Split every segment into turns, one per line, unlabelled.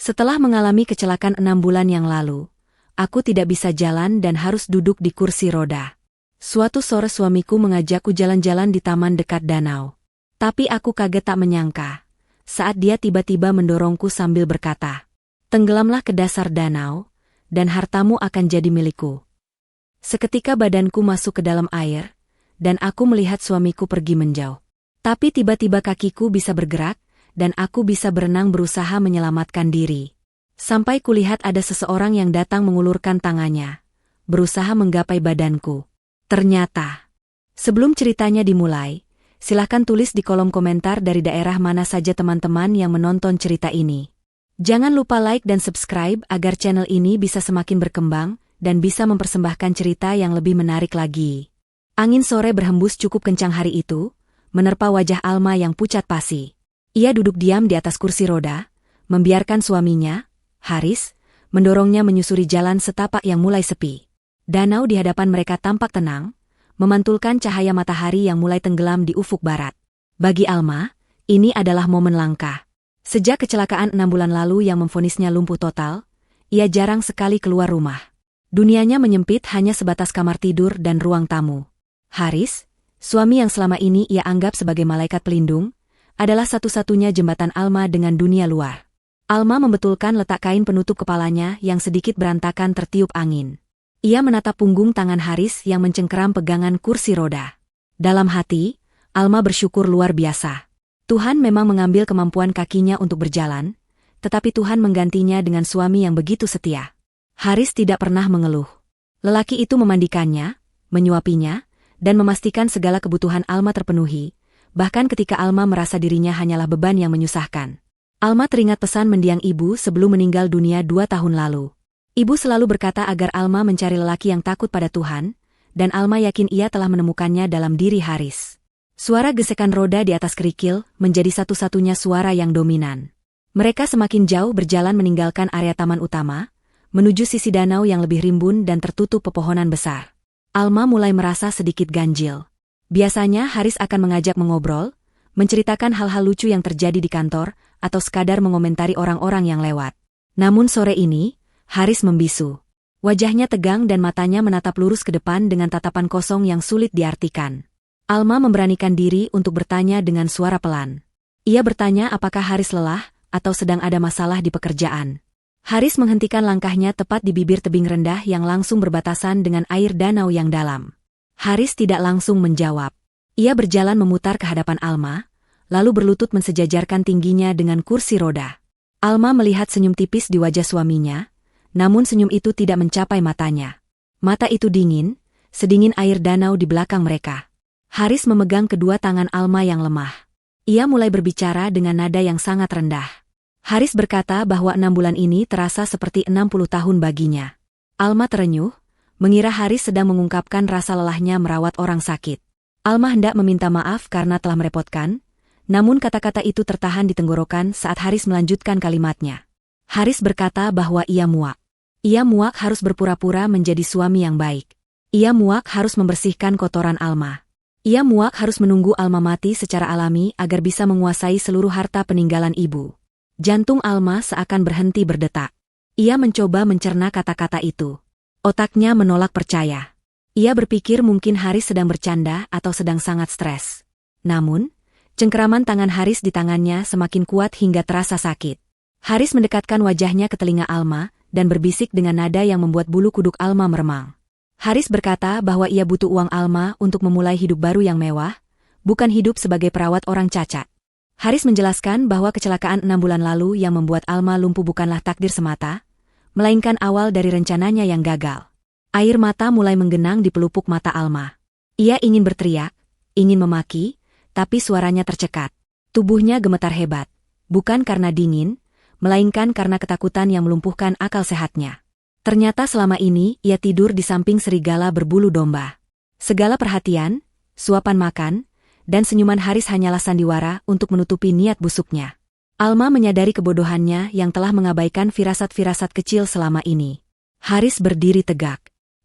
Setelah mengalami kecelakaan 6 bulan yang lalu, aku tidak bisa jalan dan harus duduk di kursi roda. Suatu sore suamiku mengajakku jalan-jalan di taman dekat danau. Tapi aku kaget tak menyangka saat dia tiba-tiba mendorongku sambil berkata, "Tenggelamlah ke dasar danau, dan hartamu akan jadi milikku." Seketika badanku masuk ke dalam air, dan aku melihat suamiku pergi menjauh. Tapi tiba-tiba kakiku bisa bergerak, dan aku bisa berenang berusaha menyelamatkan diri. Sampai kulihat ada seseorang yang datang mengulurkan tangannya, berusaha menggapai badanku. Ternyata, sebelum ceritanya dimulai, silahkan tulis di kolom komentar dari daerah mana saja teman-teman yang menonton cerita ini. Jangan lupa like dan subscribe agar channel ini bisa semakin berkembang dan bisa mempersembahkan cerita yang lebih menarik lagi. Angin sore berhembus cukup kencang hari itu, menerpa wajah Alma yang pucat pasi. Ia duduk diam di atas kursi roda, membiarkan suaminya, Haris, mendorongnya menyusuri jalan setapak yang mulai sepi. Danau di hadapan mereka tampak tenang, memantulkan cahaya matahari yang mulai tenggelam di ufuk barat. Bagi Alma, ini adalah momen langka. Sejak kecelakaan 6 bulan lalu yang memvonisnya lumpuh total, ia jarang sekali keluar rumah. Dunianya menyempit hanya sebatas kamar tidur dan ruang tamu. Haris, suami yang selama ini ia anggap sebagai malaikat pelindung, adalah satu-satunya jembatan Alma dengan dunia luar. Alma membetulkan letak kain penutup kepalanya yang sedikit berantakan tertiup angin. Ia menatap punggung tangan Haris yang mencengkeram pegangan kursi roda. Dalam hati, Alma bersyukur luar biasa. Tuhan memang mengambil kemampuan kakinya untuk berjalan, tetapi Tuhan menggantinya dengan suami yang begitu setia. Haris tidak pernah mengeluh. Lelaki itu memandikannya, menyuapinya, dan memastikan segala kebutuhan Alma terpenuhi, bahkan ketika Alma merasa dirinya hanyalah beban yang menyusahkan. Alma teringat pesan mendiang ibu sebelum meninggal dunia 2 tahun lalu. Ibu selalu berkata agar Alma mencari lelaki yang takut pada Tuhan, dan Alma yakin ia telah menemukannya dalam diri Haris. Suara gesekan roda di atas kerikil menjadi satu-satunya suara yang dominan. Mereka semakin jauh berjalan meninggalkan area taman utama, menuju sisi danau yang lebih rimbun dan tertutup pepohonan besar. Alma mulai merasa sedikit ganjil. Biasanya Haris akan mengajak mengobrol, menceritakan hal-hal lucu yang terjadi di kantor, atau sekadar mengomentari orang-orang yang lewat. Namun sore ini, Haris membisu. Wajahnya tegang dan matanya menatap lurus ke depan dengan tatapan kosong yang sulit diartikan. Alma memberanikan diri untuk bertanya dengan suara pelan. Ia bertanya apakah Haris lelah, atau sedang ada masalah di pekerjaan. Haris menghentikan langkahnya tepat di bibir tebing rendah yang langsung berbatasan dengan air danau yang dalam. Haris tidak langsung menjawab. Ia berjalan memutar ke hadapan Alma, lalu berlutut mensejajarkan tingginya dengan kursi roda. Alma melihat senyum tipis di wajah suaminya, namun senyum itu tidak mencapai matanya. Mata itu dingin, sedingin air danau di belakang mereka. Haris memegang kedua tangan Alma yang lemah. Ia mulai berbicara dengan nada yang sangat rendah. Haris berkata bahwa 6 bulan ini terasa seperti 60 tahun baginya. Alma terenyuh, mengira Haris sedang mengungkapkan rasa lelahnya merawat orang sakit. Alma hendak meminta maaf karena telah merepotkan, namun kata-kata itu tertahan di tenggorokan saat Haris melanjutkan kalimatnya. Haris berkata bahwa ia muak. Ia muak harus berpura-pura menjadi suami yang baik. Ia muak harus membersihkan kotoran Alma. Ia muak harus menunggu Alma mati secara alami agar bisa menguasai seluruh harta peninggalan ibu. Jantung Alma seakan berhenti berdetak. Ia mencoba mencerna kata-kata itu. Otaknya menolak percaya. Ia berpikir mungkin Haris sedang bercanda atau sedang sangat stres. Namun, cengkeraman tangan Haris di tangannya semakin kuat hingga terasa sakit. Haris mendekatkan wajahnya ke telinga Alma dan berbisik dengan nada yang membuat bulu kuduk Alma meremang. Haris berkata bahwa ia butuh uang Alma untuk memulai hidup baru yang mewah, bukan hidup sebagai perawat orang cacat. Haris menjelaskan bahwa kecelakaan 6 bulan lalu yang membuat Alma lumpuh bukanlah takdir semata, melainkan awal dari rencananya yang gagal. Air mata mulai menggenang di pelupuk mata Alma. Ia ingin berteriak, ingin memaki, tapi suaranya tercekat. Tubuhnya gemetar hebat, bukan karena dingin, melainkan karena ketakutan yang melumpuhkan akal sehatnya. Ternyata selama ini ia tidur di samping serigala berbulu domba. Segala perhatian, suapan makan, dan senyuman Haris hanyalah sandiwara untuk menutupi niat busuknya. Alma menyadari kebodohannya yang telah mengabaikan firasat-firasat kecil selama ini. Haris berdiri tegak.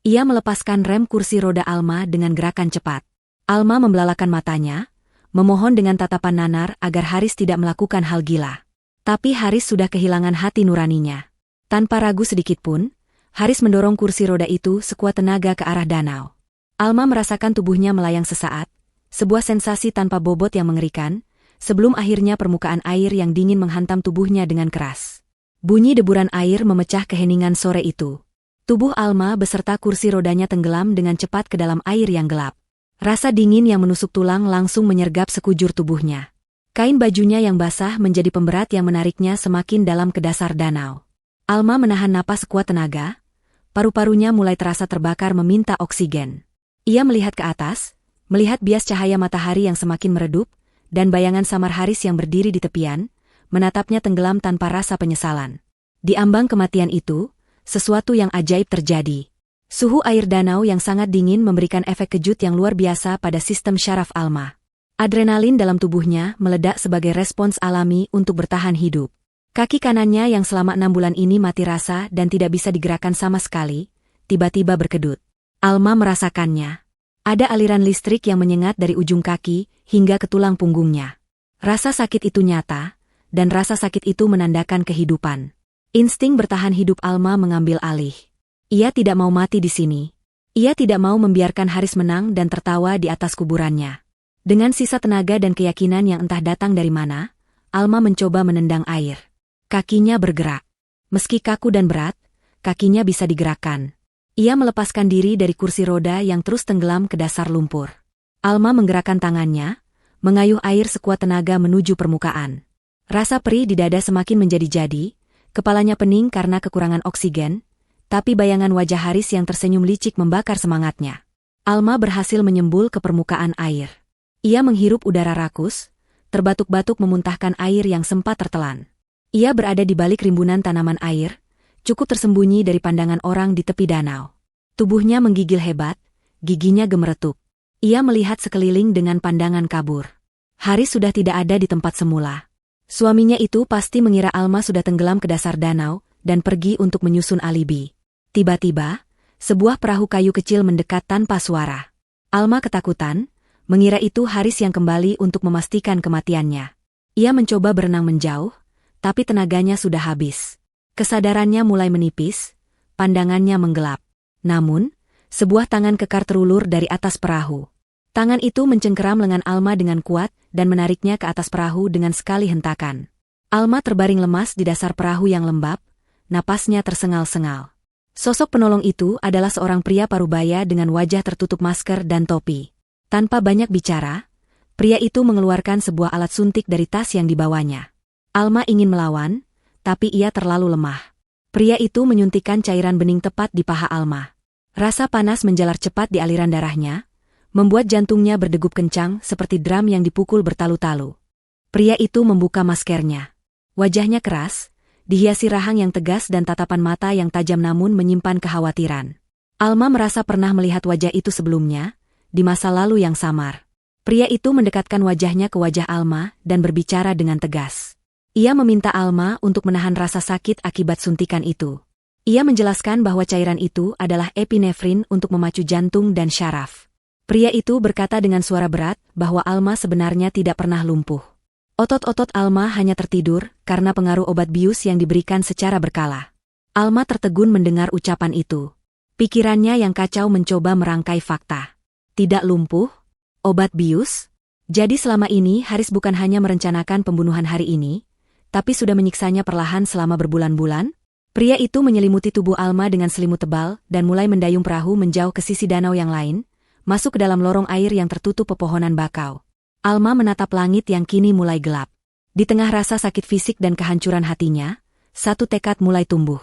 Ia melepaskan rem kursi roda Alma dengan gerakan cepat. Alma membelalakan matanya, memohon dengan tatapan nanar agar Haris tidak melakukan hal gila. Tapi Haris sudah kehilangan hati nuraninya. Tanpa ragu sedikitpun, Haris mendorong kursi roda itu sekuat tenaga ke arah danau. Alma merasakan tubuhnya melayang sesaat, sebuah sensasi tanpa bobot yang mengerikan, sebelum akhirnya permukaan air yang dingin menghantam tubuhnya dengan keras. Bunyi deburan air memecah keheningan sore itu. Tubuh Alma beserta kursi rodanya tenggelam dengan cepat ke dalam air yang gelap. Rasa dingin yang menusuk tulang langsung menyergap sekujur tubuhnya. Kain bajunya yang basah menjadi pemberat yang menariknya semakin dalam ke dasar danau. Alma menahan napas sekuat tenaga, paru-parunya mulai terasa terbakar meminta oksigen. Ia melihat ke atas, melihat bias cahaya matahari yang semakin meredup, dan bayangan samar Haris yang berdiri di tepian, menatapnya tenggelam tanpa rasa penyesalan. Di ambang kematian itu, sesuatu yang ajaib terjadi. Suhu air danau yang sangat dingin memberikan efek kejut yang luar biasa pada sistem syaraf Alma. Adrenalin dalam tubuhnya meledak sebagai respons alami untuk bertahan hidup. Kaki kanannya yang selama 6 bulan ini mati rasa dan tidak bisa digerakkan sama sekali, tiba-tiba berkedut. Alma merasakannya. Ada aliran listrik yang menyengat dari ujung kaki hingga ke tulang punggungnya. Rasa sakit itu nyata, dan rasa sakit itu menandakan kehidupan. Insting bertahan hidup Alma mengambil alih. Ia tidak mau mati di sini. Ia tidak mau membiarkan Haris menang dan tertawa di atas kuburannya. Dengan sisa tenaga dan keyakinan yang entah datang dari mana, Alma mencoba menendang air. Kakinya bergerak. Meski kaku dan berat, kakinya bisa digerakkan. Ia melepaskan diri dari kursi roda yang terus tenggelam ke dasar lumpur. Alma menggerakkan tangannya, mengayuh air sekuat tenaga menuju permukaan. Rasa perih di dada semakin menjadi-jadi, kepalanya pening karena kekurangan oksigen, tapi bayangan wajah Haris yang tersenyum licik membakar semangatnya. Alma berhasil menyembul ke permukaan air. Ia menghirup udara rakus, terbatuk-batuk memuntahkan air yang sempat tertelan. Ia berada di balik rimbunan tanaman air, cukup tersembunyi dari pandangan orang di tepi danau. Tubuhnya menggigil hebat, giginya gemeretuk. Ia melihat sekeliling dengan pandangan kabur. Haris sudah tidak ada di tempat semula. Suaminya itu pasti mengira Alma sudah tenggelam ke dasar danau dan pergi untuk menyusun alibi. Tiba-tiba, sebuah perahu kayu kecil mendekat tanpa suara. Alma ketakutan, mengira itu Haris yang kembali untuk memastikan kematiannya. Ia mencoba berenang menjauh, tapi tenaganya sudah habis. Kesadarannya mulai menipis, pandangannya menggelap. Namun, sebuah tangan kekar terulur dari atas perahu. Tangan itu mencengkeram lengan Alma dengan kuat dan menariknya ke atas perahu dengan sekali hentakan. Alma terbaring lemas di dasar perahu yang lembab, napasnya tersengal-sengal. Sosok penolong itu adalah seorang pria parubaya dengan wajah tertutup masker dan topi. Tanpa banyak bicara, pria itu mengeluarkan sebuah alat suntik dari tas yang dibawanya. Alma ingin melawan, tapi ia terlalu lemah. Pria itu menyuntikkan cairan bening tepat di paha Alma. Rasa panas menjalar cepat di aliran darahnya, membuat jantungnya berdegup kencang seperti drum yang dipukul bertalu-talu. Pria itu membuka maskernya. Wajahnya keras, dihiasi rahang yang tegas dan tatapan mata yang tajam namun menyimpan kekhawatiran. Alma merasa pernah melihat wajah itu sebelumnya, di masa lalu yang samar. Pria itu mendekatkan wajahnya ke wajah Alma dan berbicara dengan tegas. Ia meminta Alma untuk menahan rasa sakit akibat suntikan itu. Ia menjelaskan bahwa cairan itu adalah epinefrin untuk memacu jantung dan syaraf. Pria itu berkata dengan suara berat bahwa Alma sebenarnya tidak pernah lumpuh. Otot-otot Alma hanya tertidur karena pengaruh obat bius yang diberikan secara berkala. Alma tertegun mendengar ucapan itu. Pikirannya yang kacau mencoba merangkai fakta. Tidak lumpuh? Obat bius? Jadi selama ini Haris bukan hanya merencanakan pembunuhan hari ini, tapi sudah menyiksanya perlahan selama berbulan-bulan? Pria itu menyelimuti tubuh Alma dengan selimut tebal dan mulai mendayung perahu menjauh ke sisi danau yang lain, masuk ke dalam lorong air yang tertutup pepohonan bakau. Alma menatap langit yang kini mulai gelap. Di tengah rasa sakit fisik dan kehancuran hatinya, satu tekad mulai tumbuh.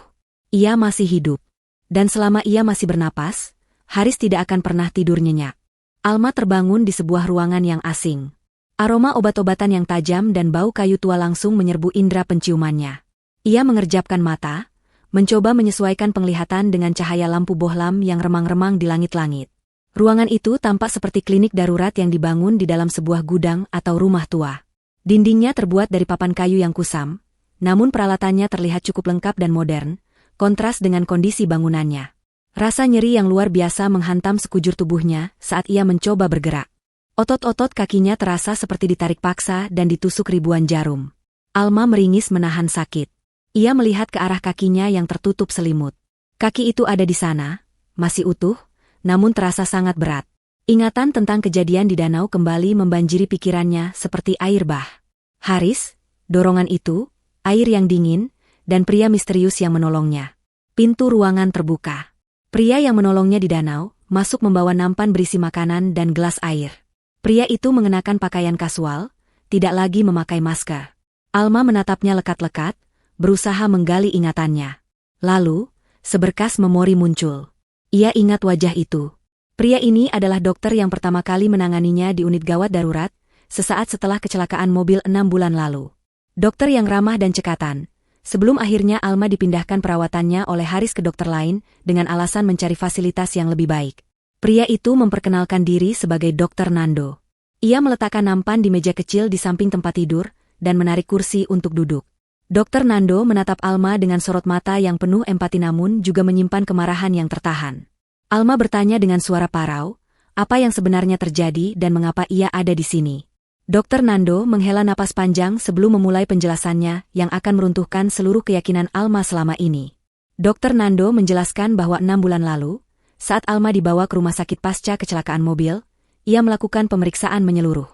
Ia masih hidup. Dan selama ia masih bernapas, Haris tidak akan pernah tidur nyenyak. Alma terbangun di sebuah ruangan yang asing. Aroma obat-obatan yang tajam dan bau kayu tua langsung menyerbu indera penciumannya. Ia mengerjapkan mata, mencoba menyesuaikan penglihatan dengan cahaya lampu bohlam yang remang-remang di langit-langit. Ruangan itu tampak seperti klinik darurat yang dibangun di dalam sebuah gudang atau rumah tua. Dindingnya terbuat dari papan kayu yang kusam, namun peralatannya terlihat cukup lengkap dan modern, kontras dengan kondisi bangunannya. Rasa nyeri yang luar biasa menghantam sekujur tubuhnya saat ia mencoba bergerak. Otot-otot kakinya terasa seperti ditarik paksa dan ditusuk ribuan jarum. Alma meringis menahan sakit. Ia melihat ke arah kakinya yang tertutup selimut. Kaki itu ada di sana, masih utuh, namun terasa sangat berat. Ingatan tentang kejadian di danau kembali membanjiri pikirannya seperti air bah. Haris, dorongan itu, air yang dingin, dan pria misterius yang menolongnya. Pintu ruangan terbuka. Pria yang menolongnya di danau, masuk membawa nampan berisi makanan dan gelas air. Pria itu mengenakan pakaian kasual, tidak lagi memakai masker. Alma menatapnya lekat-lekat, berusaha menggali ingatannya. Lalu, seberkas memori muncul. Ia ingat wajah itu. Pria ini adalah dokter yang pertama kali menanganinya di unit gawat darurat, sesaat setelah kecelakaan mobil 6 bulan lalu. Dokter yang ramah dan cekatan. Sebelum akhirnya Alma dipindahkan perawatannya oleh Haris ke dokter lain dengan alasan mencari fasilitas yang lebih baik. Pria itu memperkenalkan diri sebagai Dr. Nando. Ia meletakkan nampan di meja kecil di samping tempat tidur dan menarik kursi untuk duduk. Dr. Nando menatap Alma dengan sorot mata yang penuh empati namun juga menyimpan kemarahan yang tertahan. Alma bertanya dengan suara parau, apa yang sebenarnya terjadi dan mengapa ia ada di sini. Dr. Nando menghela napas panjang sebelum memulai penjelasannya yang akan meruntuhkan seluruh keyakinan Alma selama ini. Dr. Nando menjelaskan bahwa 6 bulan lalu, saat Alma dibawa ke rumah sakit pasca kecelakaan mobil, ia melakukan pemeriksaan menyeluruh.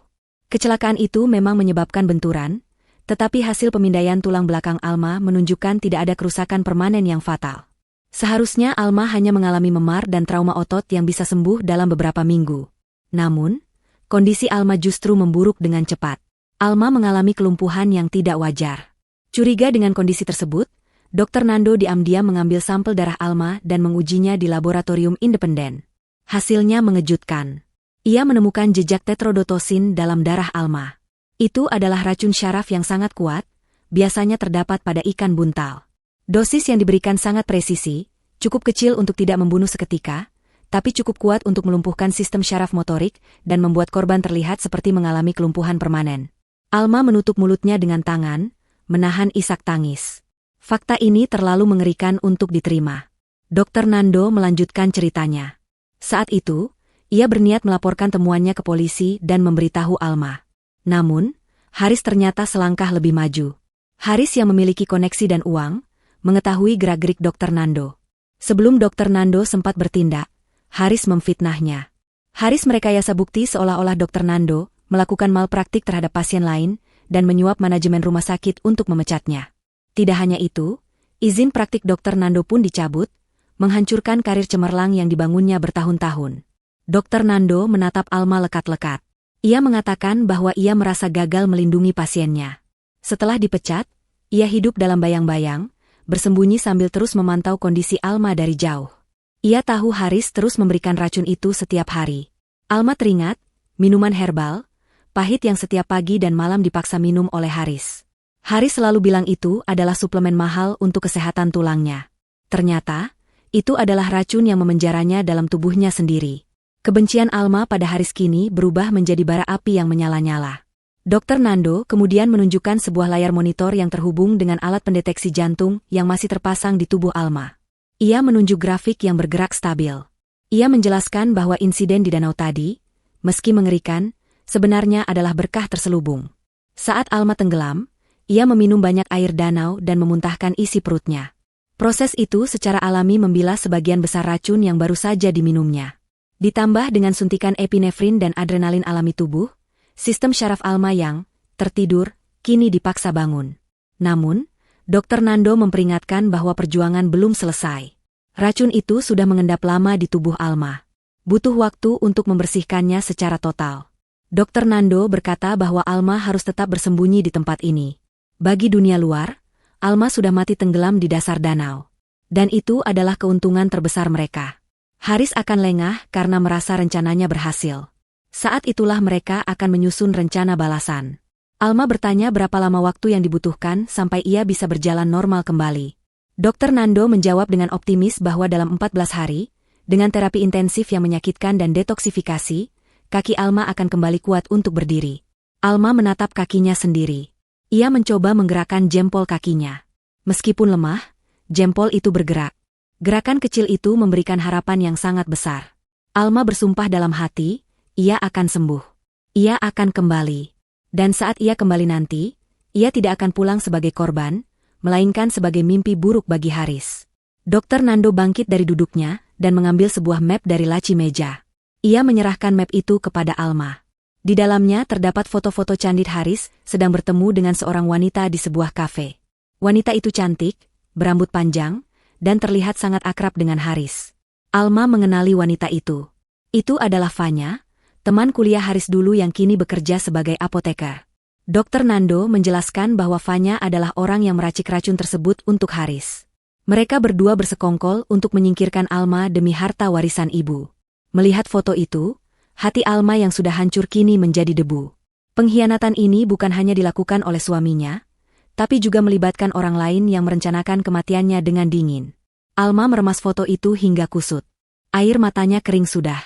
Kecelakaan itu memang menyebabkan benturan, tetapi hasil pemindaian tulang belakang Alma menunjukkan tidak ada kerusakan permanen yang fatal. Seharusnya Alma hanya mengalami memar dan trauma otot yang bisa sembuh dalam beberapa minggu. Namun, kondisi Alma justru memburuk dengan cepat. Alma mengalami kelumpuhan yang tidak wajar. Curiga dengan kondisi tersebut, Dr. Nando diam-diam mengambil sampel darah Alma dan mengujinya di laboratorium independen. Hasilnya mengejutkan. Ia menemukan jejak tetrodotosin dalam darah Alma. Itu adalah racun syaraf yang sangat kuat, biasanya terdapat pada ikan buntal. Dosis yang diberikan sangat presisi, cukup kecil untuk tidak membunuh seketika, tapi cukup kuat untuk melumpuhkan sistem syaraf motorik dan membuat korban terlihat seperti mengalami kelumpuhan permanen. Alma menutup mulutnya dengan tangan, menahan isak tangis. Fakta ini terlalu mengerikan untuk diterima. Dr. Nando melanjutkan ceritanya. Saat itu, ia berniat melaporkan temuannya ke polisi dan memberitahu Alma. Namun, Haris ternyata selangkah lebih maju. Haris yang memiliki koneksi dan uang, mengetahui gerak-gerik Dr. Nando. Sebelum Dr. Nando sempat bertindak, Haris memfitnahnya. Haris merekayasa bukti seolah-olah Dr. Nando melakukan malpraktik terhadap pasien lain dan menyuap manajemen rumah sakit untuk memecatnya. Tidak hanya itu, izin praktik Dr. Nando pun dicabut, menghancurkan karir cemerlang yang dibangunnya bertahun-tahun. Dr. Nando menatap Alma lekat-lekat. Ia mengatakan bahwa ia merasa gagal melindungi pasiennya. Setelah dipecat, ia hidup dalam bayang-bayang, bersembunyi sambil terus memantau kondisi Alma dari jauh. Ia tahu Haris terus memberikan racun itu setiap hari. Alma teringat, minuman herbal, pahit yang setiap pagi dan malam dipaksa minum oleh Haris. Haris selalu bilang itu adalah suplemen mahal untuk kesehatan tulangnya. Ternyata, itu adalah racun yang memenjaranya dalam tubuhnya sendiri. Kebencian Alma pada Haris kini berubah menjadi bara api yang menyala-nyala. Dr. Nando kemudian menunjukkan sebuah layar monitor yang terhubung dengan alat pendeteksi jantung yang masih terpasang di tubuh Alma. Ia menunjuk grafik yang bergerak stabil. Ia menjelaskan bahwa insiden di danau tadi, meski mengerikan, sebenarnya adalah berkah terselubung. Saat Alma tenggelam, ia meminum banyak air danau dan memuntahkan isi perutnya. Proses itu secara alami membilas sebagian besar racun yang baru saja diminumnya. Ditambah dengan suntikan epinefrin dan adrenalin alami tubuh, sistem syaraf Alma yang tertidur kini dipaksa bangun. Namun, Dr. Nando memperingatkan bahwa perjuangan belum selesai. Racun itu sudah mengendap lama di tubuh Alma. Butuh waktu untuk membersihkannya secara total. Dr. Nando berkata bahwa Alma harus tetap bersembunyi di tempat ini. Bagi dunia luar, Alma sudah mati tenggelam di dasar danau. Dan itu adalah keuntungan terbesar mereka. Haris akan lengah karena merasa rencananya berhasil. Saat itulah mereka akan menyusun rencana balasan. Alma bertanya berapa lama waktu yang dibutuhkan sampai ia bisa berjalan normal kembali. Dr. Nando menjawab dengan optimis bahwa dalam 14 hari, dengan terapi intensif yang menyakitkan dan detoksifikasi, kaki Alma akan kembali kuat untuk berdiri. Alma menatap kakinya sendiri. Ia mencoba menggerakkan jempol kakinya. Meskipun lemah, jempol itu bergerak. Gerakan kecil itu memberikan harapan yang sangat besar. Alma bersumpah dalam hati, ia akan sembuh. Ia akan kembali. Dan saat ia kembali nanti, ia tidak akan pulang sebagai korban, melainkan sebagai mimpi buruk bagi Haris. Dr. Nando bangkit dari duduknya dan mengambil sebuah map dari laci meja. Ia menyerahkan map itu kepada Alma. Di dalamnya terdapat foto-foto candid Haris sedang bertemu dengan seorang wanita di sebuah kafe. Wanita itu cantik, berambut panjang, dan terlihat sangat akrab dengan Haris. Alma mengenali wanita itu. Itu adalah Fanya, teman kuliah Haris dulu yang kini bekerja sebagai apoteker. Dr. Nando menjelaskan bahwa Fanya adalah orang yang meracik racun tersebut untuk Haris. Mereka berdua bersekongkol untuk menyingkirkan Alma demi harta warisan ibu. Melihat foto itu, hati Alma yang sudah hancur kini menjadi debu. Pengkhianatan ini bukan hanya dilakukan oleh suaminya, tapi juga melibatkan orang lain yang merencanakan kematiannya dengan dingin. Alma meremas foto itu hingga kusut. Air matanya kering sudah.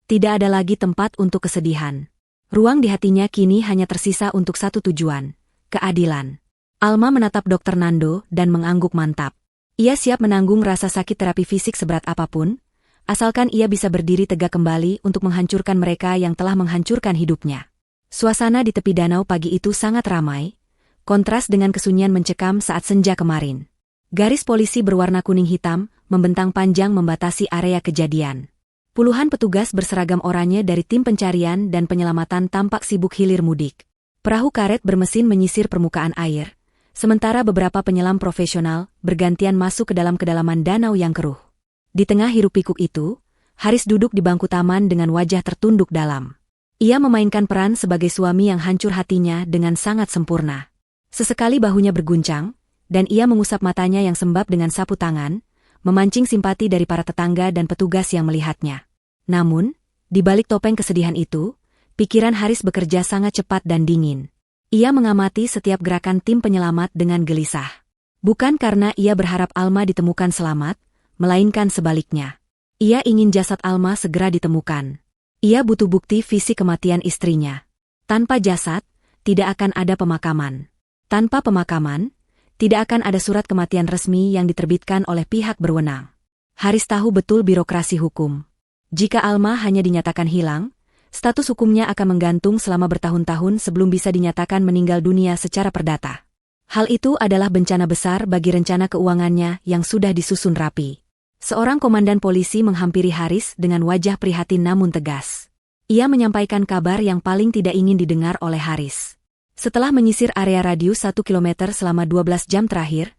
Tidak ada lagi tempat untuk kesedihan. Ruang di hatinya kini hanya tersisa untuk satu tujuan, keadilan. Alma menatap Dr. Nando dan mengangguk mantap. Ia siap menanggung rasa sakit terapi fisik seberat apapun, asalkan ia bisa berdiri tegak kembali untuk menghancurkan mereka yang telah menghancurkan hidupnya. Suasana di tepi danau pagi itu sangat ramai, kontras dengan kesunyian mencekam saat senja kemarin. Garis polisi berwarna kuning hitam membentang panjang membatasi area kejadian. Puluhan petugas berseragam oranye dari tim pencarian dan penyelamatan tampak sibuk hilir mudik. Perahu karet bermesin menyisir permukaan air, sementara beberapa penyelam profesional bergantian masuk ke dalam kedalaman danau yang keruh. Di tengah hiruk-pikuk itu, Haris duduk di bangku taman dengan wajah tertunduk dalam. Ia memainkan peran sebagai suami yang hancur hatinya dengan sangat sempurna. Sesekali bahunya berguncang, dan ia mengusap matanya yang sembab dengan sapu tangan, memancing simpati dari para tetangga dan petugas yang melihatnya. Namun, di balik topeng kesedihan itu, pikiran Haris bekerja sangat cepat dan dingin. Ia mengamati setiap gerakan tim penyelamat dengan gelisah. Bukan karena ia berharap Alma ditemukan selamat, melainkan sebaliknya. Ia ingin jasad Alma segera ditemukan. Ia butuh bukti fisik kematian istrinya. Tanpa jasad, tidak akan ada pemakaman. Tanpa pemakaman, tidak akan ada surat kematian resmi yang diterbitkan oleh pihak berwenang. Haris tahu betul birokrasi hukum. Jika Alma hanya dinyatakan hilang, status hukumnya akan menggantung selama bertahun-tahun sebelum bisa dinyatakan meninggal dunia secara perdata. Hal itu adalah bencana besar bagi rencana keuangannya yang sudah disusun rapi. Seorang komandan polisi menghampiri Haris dengan wajah prihatin namun tegas. Ia menyampaikan kabar yang paling tidak ingin didengar oleh Haris. Setelah menyisir area radius 1 km selama 12 jam terakhir,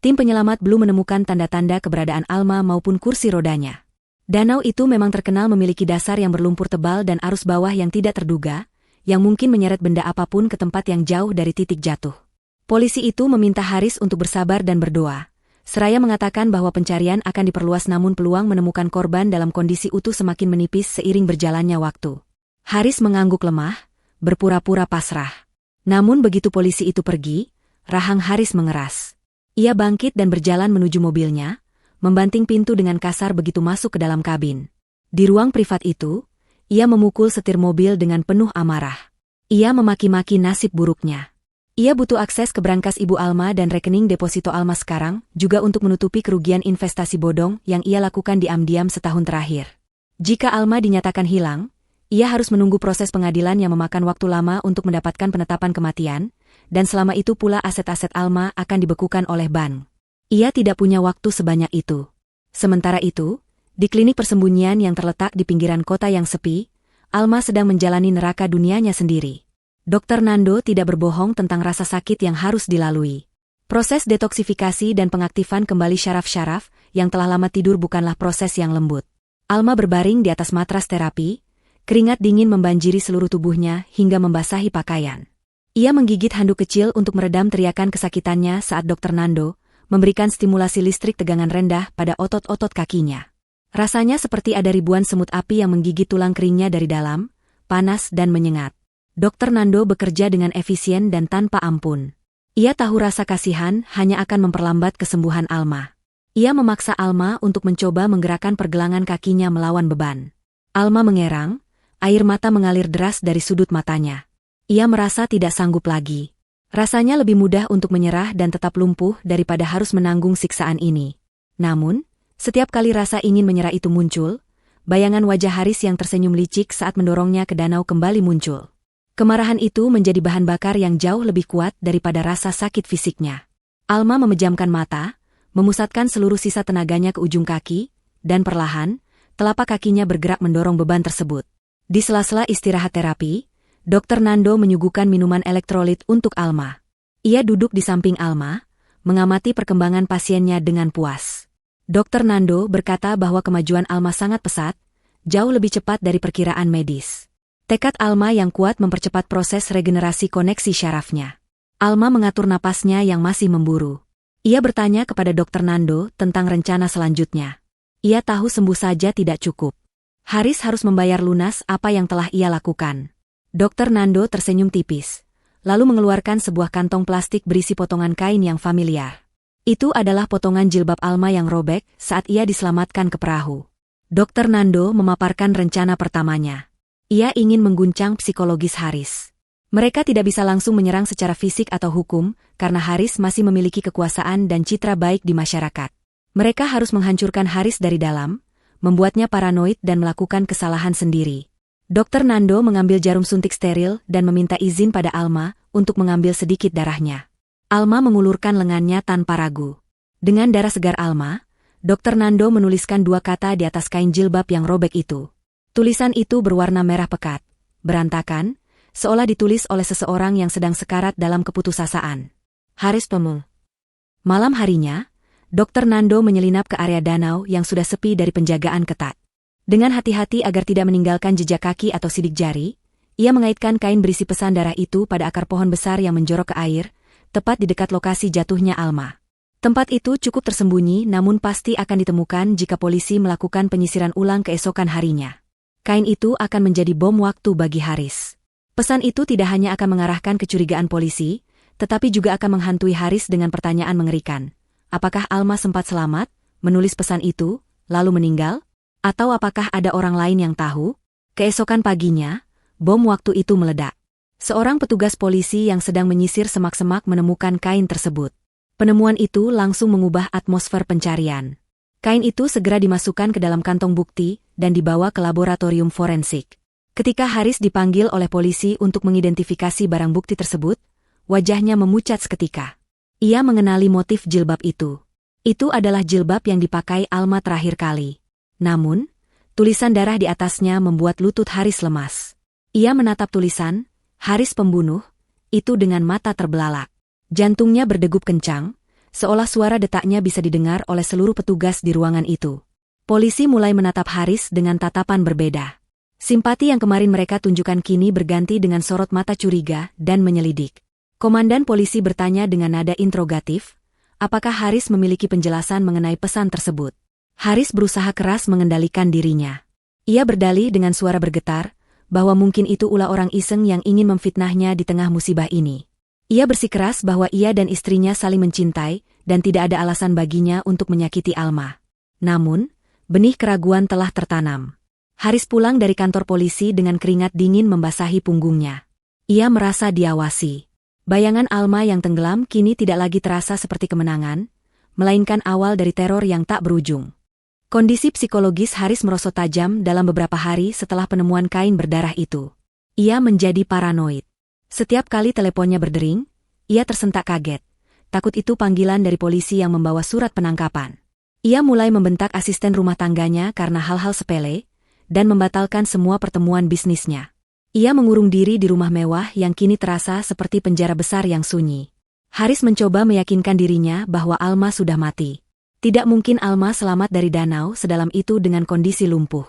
tim penyelamat belum menemukan tanda-tanda keberadaan Alma maupun kursi rodanya. Danau itu memang terkenal memiliki dasar yang berlumpur tebal dan arus bawah yang tidak terduga, yang mungkin menyeret benda apapun ke tempat yang jauh dari titik jatuh. Polisi itu meminta Haris untuk bersabar dan berdoa, seraya mengatakan bahwa pencarian akan diperluas namun peluang menemukan korban dalam kondisi utuh semakin menipis seiring berjalannya waktu. Haris mengangguk lemah, berpura-pura pasrah. Namun begitu polisi itu pergi, rahang Haris mengeras. Ia bangkit dan berjalan menuju mobilnya, membanting pintu dengan kasar begitu masuk ke dalam kabin. Di ruang privat itu, ia memukul setir mobil dengan penuh amarah. Ia memaki-maki nasib buruknya. Ia butuh akses ke brankas Ibu Alma dan rekening deposito Alma sekarang, juga untuk menutupi kerugian investasi bodong yang ia lakukan diam-diam setahun terakhir. Jika Alma dinyatakan hilang, ia harus menunggu proses pengadilan yang memakan waktu lama untuk mendapatkan penetapan kematian, dan selama itu pula aset-aset Alma akan dibekukan oleh bank. Ia tidak punya waktu sebanyak itu. Sementara itu, di klinik persembunyian yang terletak di pinggiran kota yang sepi, Alma sedang menjalani neraka dunianya sendiri. Dr. Nando tidak berbohong tentang rasa sakit yang harus dilalui. Proses detoksifikasi dan pengaktifan kembali syaraf-syaraf yang telah lama tidur bukanlah proses yang lembut. Alma berbaring di atas matras terapi, keringat dingin membanjiri seluruh tubuhnya hingga membasahi pakaian. Ia menggigit handuk kecil untuk meredam teriakan kesakitannya saat Dr. Nando memberikan stimulasi listrik tegangan rendah pada otot-otot kakinya. Rasanya seperti ada ribuan semut api yang menggigit tulang keringnya dari dalam, panas dan menyengat. Dr. Nando bekerja dengan efisien dan tanpa ampun. Ia tahu rasa kasihan hanya akan memperlambat kesembuhan Alma. Ia memaksa Alma untuk mencoba menggerakkan pergelangan kakinya melawan beban. Alma mengerang, air mata mengalir deras dari sudut matanya. Ia merasa tidak sanggup lagi. Rasanya lebih mudah untuk menyerah dan tetap lumpuh daripada harus menanggung siksaan ini. Namun, setiap kali rasa ingin menyerah itu muncul, bayangan wajah Haris yang tersenyum licik saat mendorongnya ke danau kembali muncul. Kemarahan itu menjadi bahan bakar yang jauh lebih kuat daripada rasa sakit fisiknya. Alma memejamkan mata, memusatkan seluruh sisa tenaganya ke ujung kaki, dan perlahan, telapak kakinya bergerak mendorong beban tersebut. Di sela-sela istirahat terapi, Dr. Nando menyuguhkan minuman elektrolit untuk Alma. Ia duduk di samping Alma, mengamati perkembangan pasiennya dengan puas. Dr. Nando berkata bahwa kemajuan Alma sangat pesat, jauh lebih cepat dari perkiraan medis. Tekad Alma yang kuat mempercepat proses regenerasi koneksi syarafnya. Alma mengatur napasnya yang masih memburu. Ia bertanya kepada Dr. Nando tentang rencana selanjutnya. Ia tahu sembuh saja tidak cukup. Haris harus membayar lunas apa yang telah ia lakukan. Dr. Nando tersenyum tipis, lalu mengeluarkan sebuah kantong plastik berisi potongan kain yang familiar. Itu adalah potongan jilbab Alma yang robek saat ia diselamatkan ke perahu. Dr. Nando memaparkan rencana pertamanya. Ia ingin mengguncang psikologis Haris. Mereka tidak bisa langsung menyerang secara fisik atau hukum, karena Haris masih memiliki kekuasaan dan citra baik di masyarakat. Mereka harus menghancurkan Haris dari dalam, membuatnya paranoid dan melakukan kesalahan sendiri. Dr. Nando mengambil jarum suntik steril dan meminta izin pada Alma untuk mengambil sedikit darahnya. Alma mengulurkan lengannya tanpa ragu. Dengan darah segar Alma, Dr. Nando menuliskan 2 kata di atas kain jilbab yang robek itu. Tulisan itu berwarna merah pekat, berantakan, seolah ditulis oleh seseorang yang sedang sekarat dalam keputusasaan. Haris Pemul. Malam harinya, Dr. Nando menyelinap ke area danau yang sudah sepi dari penjagaan ketat. Dengan hati-hati agar tidak meninggalkan jejak kaki atau sidik jari, ia mengaitkan kain berisi pesan darah itu pada akar pohon besar yang menjorok ke air, tepat di dekat lokasi jatuhnya Alma. Tempat itu cukup tersembunyi namun pasti akan ditemukan jika polisi melakukan penyisiran ulang keesokan harinya. Kain itu akan menjadi bom waktu bagi Haris. Pesan itu tidak hanya akan mengarahkan kecurigaan polisi, tetapi juga akan menghantui Haris dengan pertanyaan mengerikan. Apakah Alma sempat selamat, menulis pesan itu, lalu meninggal? Atau apakah ada orang lain yang tahu? Keesokan paginya, bom waktu itu meledak. Seorang petugas polisi yang sedang menyisir semak-semak menemukan kain tersebut. Penemuan itu langsung mengubah atmosfer pencarian. Kain itu segera dimasukkan ke dalam kantong bukti dan dibawa ke laboratorium forensik. Ketika Haris dipanggil oleh polisi untuk mengidentifikasi barang bukti tersebut, wajahnya memucat seketika. Ia mengenali motif jilbab itu. Itu adalah jilbab yang dipakai Alma terakhir kali. Namun, tulisan darah di atasnya membuat lutut Haris lemas. Ia menatap tulisan, Haris pembunuh, itu dengan mata terbelalak. Jantungnya berdegup kencang, seolah suara detaknya bisa didengar oleh seluruh petugas di ruangan itu. Polisi mulai menatap Haris dengan tatapan berbeda. Simpati yang kemarin mereka tunjukkan kini berganti dengan sorot mata curiga dan menyelidik. Komandan polisi bertanya dengan nada interrogatif, apakah Haris memiliki penjelasan mengenai pesan tersebut. Haris berusaha keras mengendalikan dirinya. Ia berdalih dengan suara bergetar, bahwa mungkin itu ulah orang iseng yang ingin memfitnahnya di tengah musibah ini. Ia bersikeras bahwa ia dan istrinya saling mencintai, dan tidak ada alasan baginya untuk menyakiti Alma. Namun, benih keraguan telah tertanam. Haris pulang dari kantor polisi dengan keringat dingin membasahi punggungnya. Ia merasa diawasi. Bayangan Alma yang tenggelam kini tidak lagi terasa seperti kemenangan, melainkan awal dari teror yang tak berujung. Kondisi psikologis Haris merosot tajam dalam beberapa hari setelah penemuan kain berdarah itu. Ia menjadi paranoid. Setiap kali teleponnya berdering, ia tersentak kaget. Takut itu panggilan dari polisi yang membawa surat penangkapan. Ia mulai membentak asisten rumah tangganya karena hal-hal sepele, dan membatalkan semua pertemuan bisnisnya. Ia mengurung diri di rumah mewah yang kini terasa seperti penjara besar yang sunyi. Haris mencoba meyakinkan dirinya bahwa Alma sudah mati. Tidak mungkin Alma selamat dari danau sedalam itu dengan kondisi lumpuh.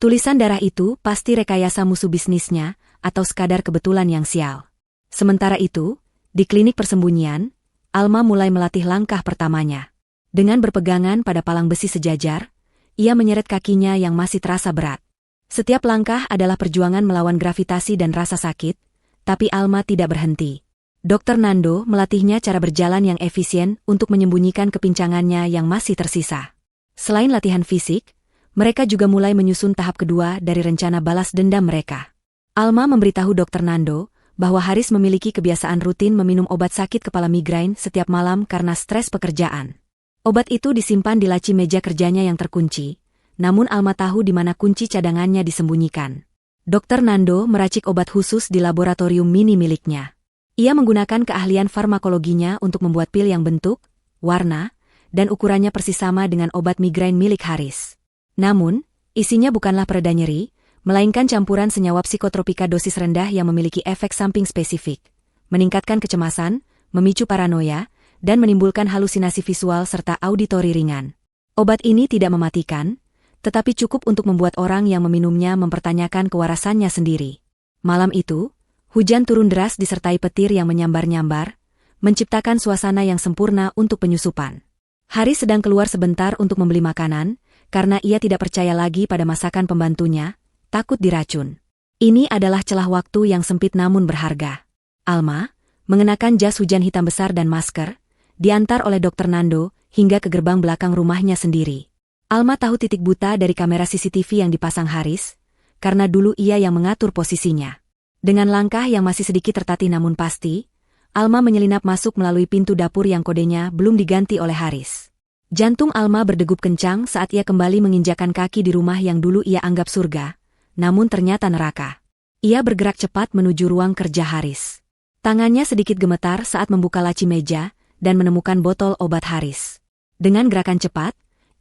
Tulisan darah itu pasti rekayasa musuh bisnisnya, atau sekadar kebetulan yang sial. Sementara itu, di klinik persembunyian, Alma mulai melatih langkah pertamanya. Dengan berpegangan pada palang besi sejajar, ia menyeret kakinya yang masih terasa berat. Setiap langkah adalah perjuangan melawan gravitasi dan rasa sakit, tapi Alma tidak berhenti. Dr. Nando melatihnya cara berjalan yang efisien untuk menyembunyikan kepincangannya yang masih tersisa. Selain latihan fisik, mereka juga mulai menyusun tahap kedua dari rencana balas dendam mereka. Alma memberitahu Dr. Nando bahwa Haris memiliki kebiasaan rutin meminum obat sakit kepala migrain setiap malam karena stres pekerjaan. Obat itu disimpan di laci meja kerjanya yang terkunci, namun Alma tahu di mana kunci cadangannya disembunyikan. Dr. Nando meracik obat khusus di laboratorium mini miliknya. Ia menggunakan keahlian farmakologinya untuk membuat pil yang bentuk, warna, dan ukurannya persis sama dengan obat migrain milik Haris. Namun, isinya bukanlah pereda nyeri, melainkan campuran senyawa psikotropika dosis rendah yang memiliki efek samping spesifik, meningkatkan kecemasan, memicu paranoia, dan menimbulkan halusinasi visual serta auditori ringan. Obat ini tidak mematikan, tetapi cukup untuk membuat orang yang meminumnya mempertanyakan kewarasannya sendiri. Malam itu, hujan turun deras disertai petir yang menyambar-nyambar, menciptakan suasana yang sempurna untuk penyusupan. Haris sedang keluar sebentar untuk membeli makanan, karena ia tidak percaya lagi pada masakan pembantunya, takut diracun. Ini adalah celah waktu yang sempit namun berharga. Alma, mengenakan jas hujan hitam besar dan masker, diantar oleh Dr. Nando hingga ke gerbang belakang rumahnya sendiri. Alma tahu titik buta dari kamera CCTV yang dipasang Haris, karena dulu ia yang mengatur posisinya. Dengan langkah yang masih sedikit tertatih namun pasti, Alma menyelinap masuk melalui pintu dapur yang kodenya belum diganti oleh Haris. Jantung Alma berdegup kencang saat ia kembali menginjakan kaki di rumah yang dulu ia anggap surga, namun ternyata neraka. Ia bergerak cepat menuju ruang kerja Haris. Tangannya sedikit gemetar saat membuka laci meja dan menemukan botol obat Haris. Dengan gerakan cepat,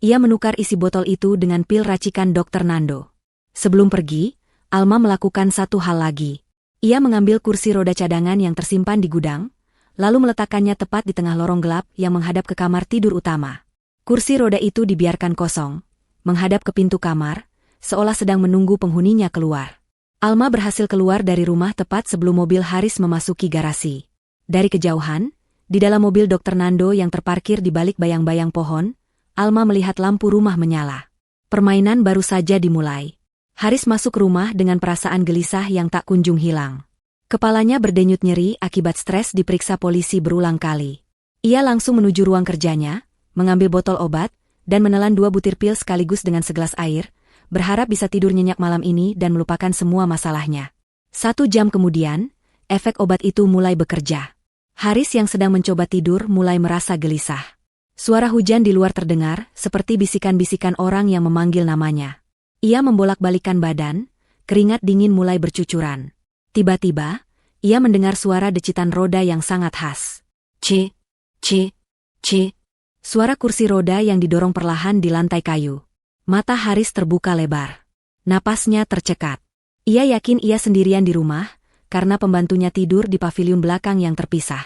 ia menukar isi botol itu dengan pil racikan Dr. Nando. Sebelum pergi, Alma melakukan satu hal lagi. Ia mengambil kursi roda cadangan yang tersimpan di gudang, lalu meletakkannya tepat di tengah lorong gelap yang menghadap ke kamar tidur utama. Kursi roda itu dibiarkan kosong, menghadap ke pintu kamar, seolah sedang menunggu penghuninya keluar. Alma berhasil keluar dari rumah tepat sebelum mobil Haris memasuki garasi. Dari kejauhan, di dalam mobil Dr. Nando yang terparkir di balik bayang-bayang pohon, Alma melihat lampu rumah menyala. Permainan baru saja dimulai. Haris masuk rumah dengan perasaan gelisah yang tak kunjung hilang. Kepalanya berdenyut nyeri akibat stres diperiksa polisi berulang kali. Ia langsung menuju ruang kerjanya, mengambil botol obat, dan menelan 2 butir pil sekaligus dengan segelas air, berharap bisa tidur nyenyak malam ini dan melupakan semua masalahnya. 1 jam kemudian, efek obat itu mulai bekerja. Haris yang sedang mencoba tidur mulai merasa gelisah. Suara hujan di luar terdengar, seperti bisikan-bisikan orang yang memanggil namanya. Ia membolak-balikan badan, keringat dingin mulai bercucuran. Tiba-tiba, ia mendengar suara decitan roda yang sangat khas. C, C, C. Suara kursi roda yang didorong perlahan di lantai kayu. Mata Haris terbuka lebar. Napasnya tercekat. Ia yakin ia sendirian di rumah, karena pembantunya tidur di paviliun belakang yang terpisah.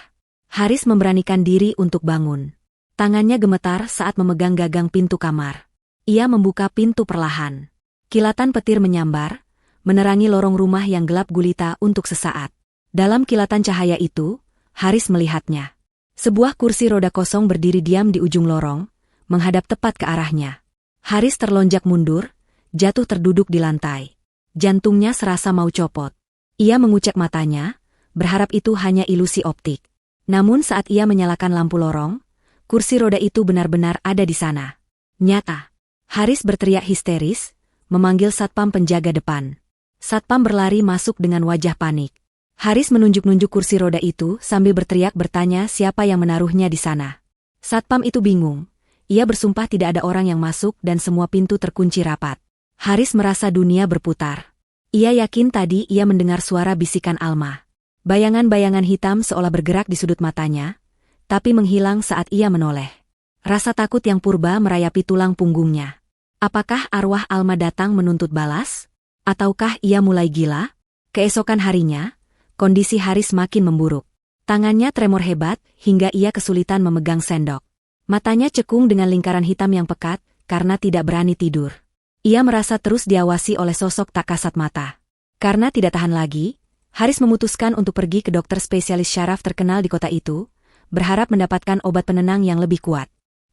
Haris memberanikan diri untuk bangun. Tangannya gemetar saat memegang gagang pintu kamar. Ia membuka pintu perlahan. Kilatan petir menyambar, menerangi lorong rumah yang gelap gulita untuk sesaat. Dalam kilatan cahaya itu, Haris melihatnya. Sebuah kursi roda kosong berdiri diam di ujung lorong, menghadap tepat ke arahnya. Haris terlonjak mundur, jatuh terduduk di lantai. Jantungnya serasa mau copot. Ia mengucek matanya, berharap itu hanya ilusi optik. Namun saat ia menyalakan lampu lorong, kursi roda itu benar-benar ada di sana. Nyata. Haris berteriak histeris, memanggil satpam penjaga depan. Satpam berlari masuk dengan wajah panik. Haris menunjuk-nunjuk kursi roda itu sambil berteriak bertanya siapa yang menaruhnya di sana. Satpam itu bingung. Ia bersumpah tidak ada orang yang masuk dan semua pintu terkunci rapat. Haris merasa dunia berputar. Ia yakin tadi ia mendengar suara bisikan Alma. Bayangan-bayangan hitam seolah bergerak di sudut matanya, tapi menghilang saat ia menoleh. Rasa takut yang purba merayapi tulang punggungnya. Apakah arwah Alma datang menuntut balas? Ataukah ia mulai gila? Keesokan harinya, kondisi Haris makin memburuk. Tangannya tremor hebat hingga ia kesulitan memegang sendok. Matanya cekung dengan lingkaran hitam yang pekat karena tidak berani tidur. Ia merasa terus diawasi oleh sosok tak kasat mata. Karena tidak tahan lagi, Haris memutuskan untuk pergi ke dokter spesialis syaraf terkenal di kota itu, berharap mendapatkan obat penenang yang lebih kuat.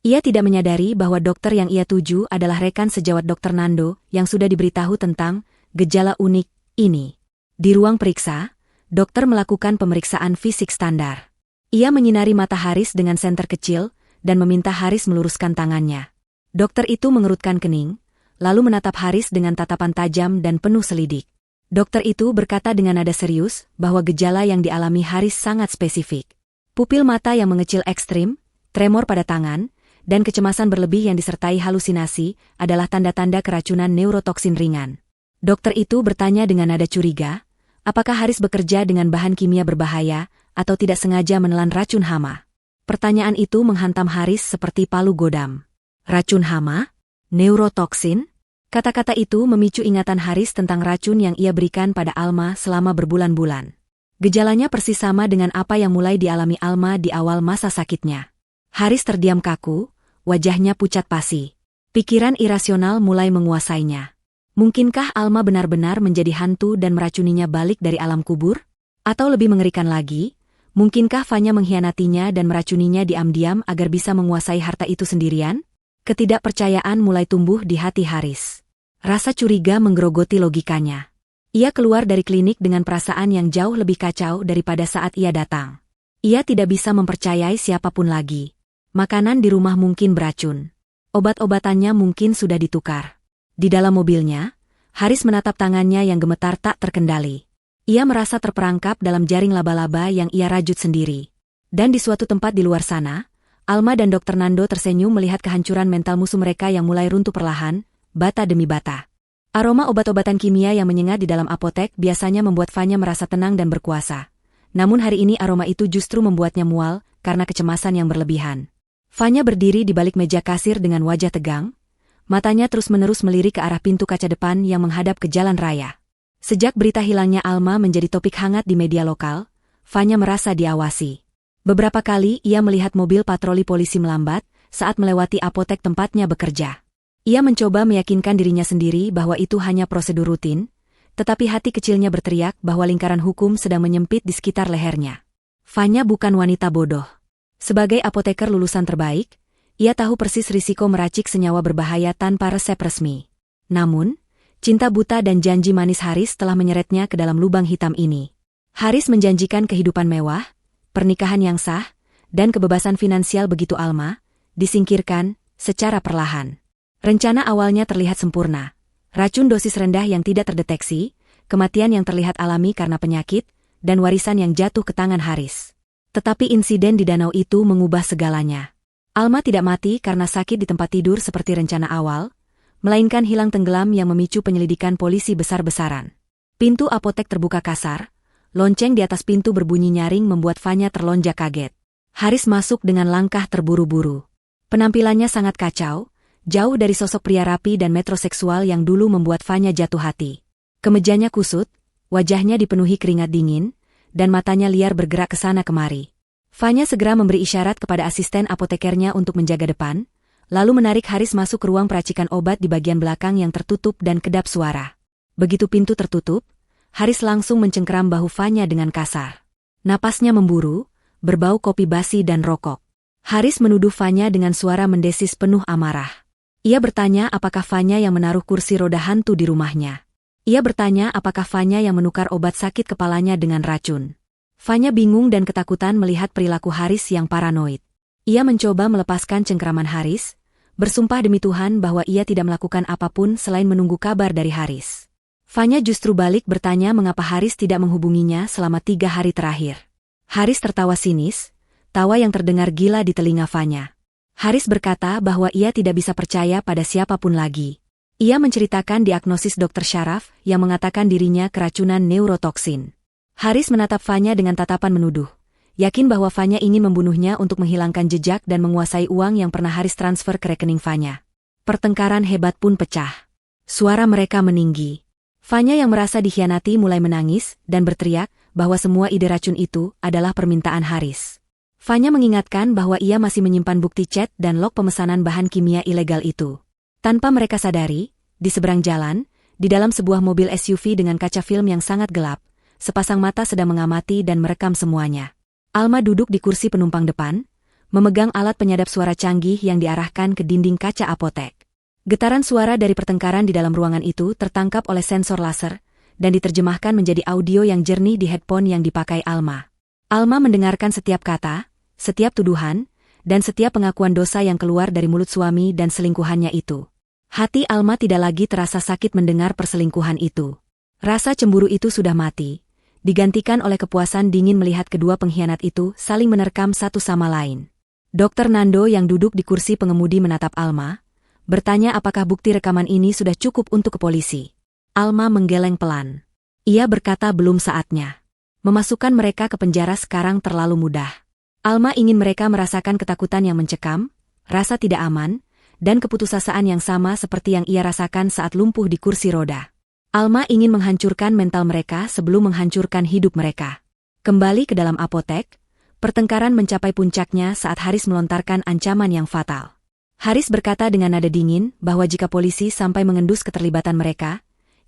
Ia tidak menyadari bahwa dokter yang ia tuju adalah rekan sejawat Dr. Nando yang sudah diberitahu tentang gejala unik ini. Di ruang periksa, dokter melakukan pemeriksaan fisik standar. Ia menyinari mata Haris dengan senter kecil dan meminta Haris meluruskan tangannya. Dokter itu mengerutkan kening, lalu menatap Haris dengan tatapan tajam dan penuh selidik. Dokter itu berkata dengan nada serius bahwa gejala yang dialami Haris sangat spesifik. Pupil mata yang mengecil ekstrim, tremor pada tangan, dan kecemasan berlebih yang disertai halusinasi adalah tanda-tanda keracunan neurotoksin ringan. Dokter itu bertanya dengan nada curiga, apakah Haris bekerja dengan bahan kimia berbahaya atau tidak sengaja menelan racun hama? Pertanyaan itu menghantam Haris seperti palu godam. Racun hama? Neurotoksin? Kata-kata itu memicu ingatan Haris tentang racun yang ia berikan pada Alma selama berbulan-bulan. Gejalanya persis sama dengan apa yang mulai dialami Alma di awal masa sakitnya. Haris terdiam kaku, wajahnya pucat pasi. Pikiran irasional mulai menguasainya. Mungkinkah Alma benar-benar menjadi hantu dan meracuninya balik dari alam kubur? Atau lebih mengerikan lagi, mungkinkah Fanya mengkhianatinya dan meracuninya diam-diam agar bisa menguasai harta itu sendirian? Ketidakpercayaan mulai tumbuh di hati Haris. Rasa curiga menggerogoti logikanya. Ia keluar dari klinik dengan perasaan yang jauh lebih kacau daripada saat ia datang. Ia tidak bisa mempercayai siapapun lagi. Makanan di rumah mungkin beracun. Obat-obatannya mungkin sudah ditukar. Di dalam mobilnya, Haris menatap tangannya yang gemetar tak terkendali. Ia merasa terperangkap dalam jaring laba-laba yang ia rajut sendiri. Dan di suatu tempat di luar sana, Alma dan Dr. Nando tersenyum melihat kehancuran mental musuh mereka yang mulai runtuh perlahan, bata demi bata. Aroma obat-obatan kimia yang menyengat di dalam apotek biasanya membuat Fanya merasa tenang dan berkuasa. Namun hari ini aroma itu justru membuatnya mual karena kecemasan yang berlebihan. Fanya berdiri di balik meja kasir dengan wajah tegang. Matanya terus-menerus melirik ke arah pintu kaca depan yang menghadap ke jalan raya. Sejak berita hilangnya Alma menjadi topik hangat di media lokal, Fanya merasa diawasi. Beberapa kali ia melihat mobil patroli polisi melambat saat melewati apotek tempatnya bekerja. Ia mencoba meyakinkan dirinya sendiri bahwa itu hanya prosedur rutin, tetapi hati kecilnya berteriak bahwa lingkaran hukum sedang menyempit di sekitar lehernya. Fanya bukan wanita bodoh. Sebagai apoteker lulusan terbaik, ia tahu persis risiko meracik senyawa berbahaya tanpa resep resmi. Namun, cinta buta dan janji manis Haris telah menyeretnya ke dalam lubang hitam ini. Haris menjanjikan kehidupan mewah, pernikahan yang sah, dan kebebasan finansial begitu Alma disingkirkan secara perlahan. Rencana awalnya terlihat sempurna. Racun dosis rendah yang tidak terdeteksi, kematian yang terlihat alami karena penyakit, dan warisan yang jatuh ke tangan Haris. Tetapi insiden di danau itu mengubah segalanya. Alma tidak mati karena sakit di tempat tidur seperti rencana awal, melainkan hilang tenggelam yang memicu penyelidikan polisi besar-besaran. Pintu apotek terbuka kasar, lonceng di atas pintu berbunyi nyaring membuat Fanya terlonjak kaget. Haris masuk dengan langkah terburu-buru. Penampilannya sangat kacau, jauh dari sosok pria rapi dan metroseksual yang dulu membuat Fanya jatuh hati. Kemejanya kusut, wajahnya dipenuhi keringat dingin, dan matanya liar bergerak ke sana kemari. Fanya segera memberi isyarat kepada asisten apotekernya untuk menjaga depan, lalu menarik Haris masuk ke ruang peracikan obat di bagian belakang yang tertutup dan kedap suara. Begitu pintu tertutup, Haris langsung mencengkeram bahu Fanya dengan kasar. Napasnya memburu, berbau kopi basi dan rokok. Haris menuduh Fanya dengan suara mendesis penuh amarah. Ia bertanya apakah Fanya yang menaruh kursi roda hantu di rumahnya. Ia bertanya apakah Fanya yang menukar obat sakit kepalanya dengan racun. Fanya bingung dan ketakutan melihat perilaku Haris yang paranoid. Ia mencoba melepaskan cengkeraman Haris, bersumpah demi Tuhan bahwa ia tidak melakukan apapun selain menunggu kabar dari Haris. Fanya justru balik bertanya mengapa Haris tidak menghubunginya selama 3 hari terakhir. Haris tertawa sinis, tawa yang terdengar gila di telinga Fanya. Haris berkata bahwa ia tidak bisa percaya pada siapapun lagi. Ia menceritakan diagnosis Dr. Syaraf yang mengatakan dirinya keracunan neurotoksin. Haris menatap Fanya dengan tatapan menuduh, yakin bahwa Fanya ingin membunuhnya untuk menghilangkan jejak dan menguasai uang yang pernah Haris transfer ke rekening Fanya. Pertengkaran hebat pun pecah. Suara mereka meninggi. Fanya yang merasa dikhianati mulai menangis dan berteriak bahwa semua ide racun itu adalah permintaan Haris. Fanya mengingatkan bahwa ia masih menyimpan bukti chat dan log pemesanan bahan kimia ilegal itu. Tanpa mereka sadari, di seberang jalan, di dalam sebuah mobil SUV dengan kaca film yang sangat gelap, sepasang mata sedang mengamati dan merekam semuanya. Alma duduk di kursi penumpang depan, memegang alat penyadap suara canggih yang diarahkan ke dinding kaca apotek. Getaran suara dari pertengkaran di dalam ruangan itu tertangkap oleh sensor laser, dan diterjemahkan menjadi audio yang jernih di headphone yang dipakai Alma. Alma mendengarkan setiap kata, setiap tuduhan, dan setiap pengakuan dosa yang keluar dari mulut suami dan selingkuhannya itu. Hati Alma tidak lagi terasa sakit mendengar perselingkuhan itu. Rasa cemburu itu sudah mati, digantikan oleh kepuasan dingin melihat kedua pengkhianat itu saling menerkam satu sama lain. Dr. Nando yang duduk di kursi pengemudi menatap Alma, bertanya apakah bukti rekaman ini sudah cukup untuk ke polisi. Alma menggeleng pelan. Ia berkata belum saatnya. Memasukkan mereka ke penjara sekarang terlalu mudah. Alma ingin mereka merasakan ketakutan yang mencekam, rasa tidak aman, dan keputusasaan yang sama seperti yang ia rasakan saat lumpuh di kursi roda. Alma ingin menghancurkan mental mereka sebelum menghancurkan hidup mereka. Kembali ke dalam apotek, pertengkaran mencapai puncaknya saat Haris melontarkan ancaman yang fatal. Haris berkata dengan nada dingin bahwa jika polisi sampai mengendus keterlibatan mereka,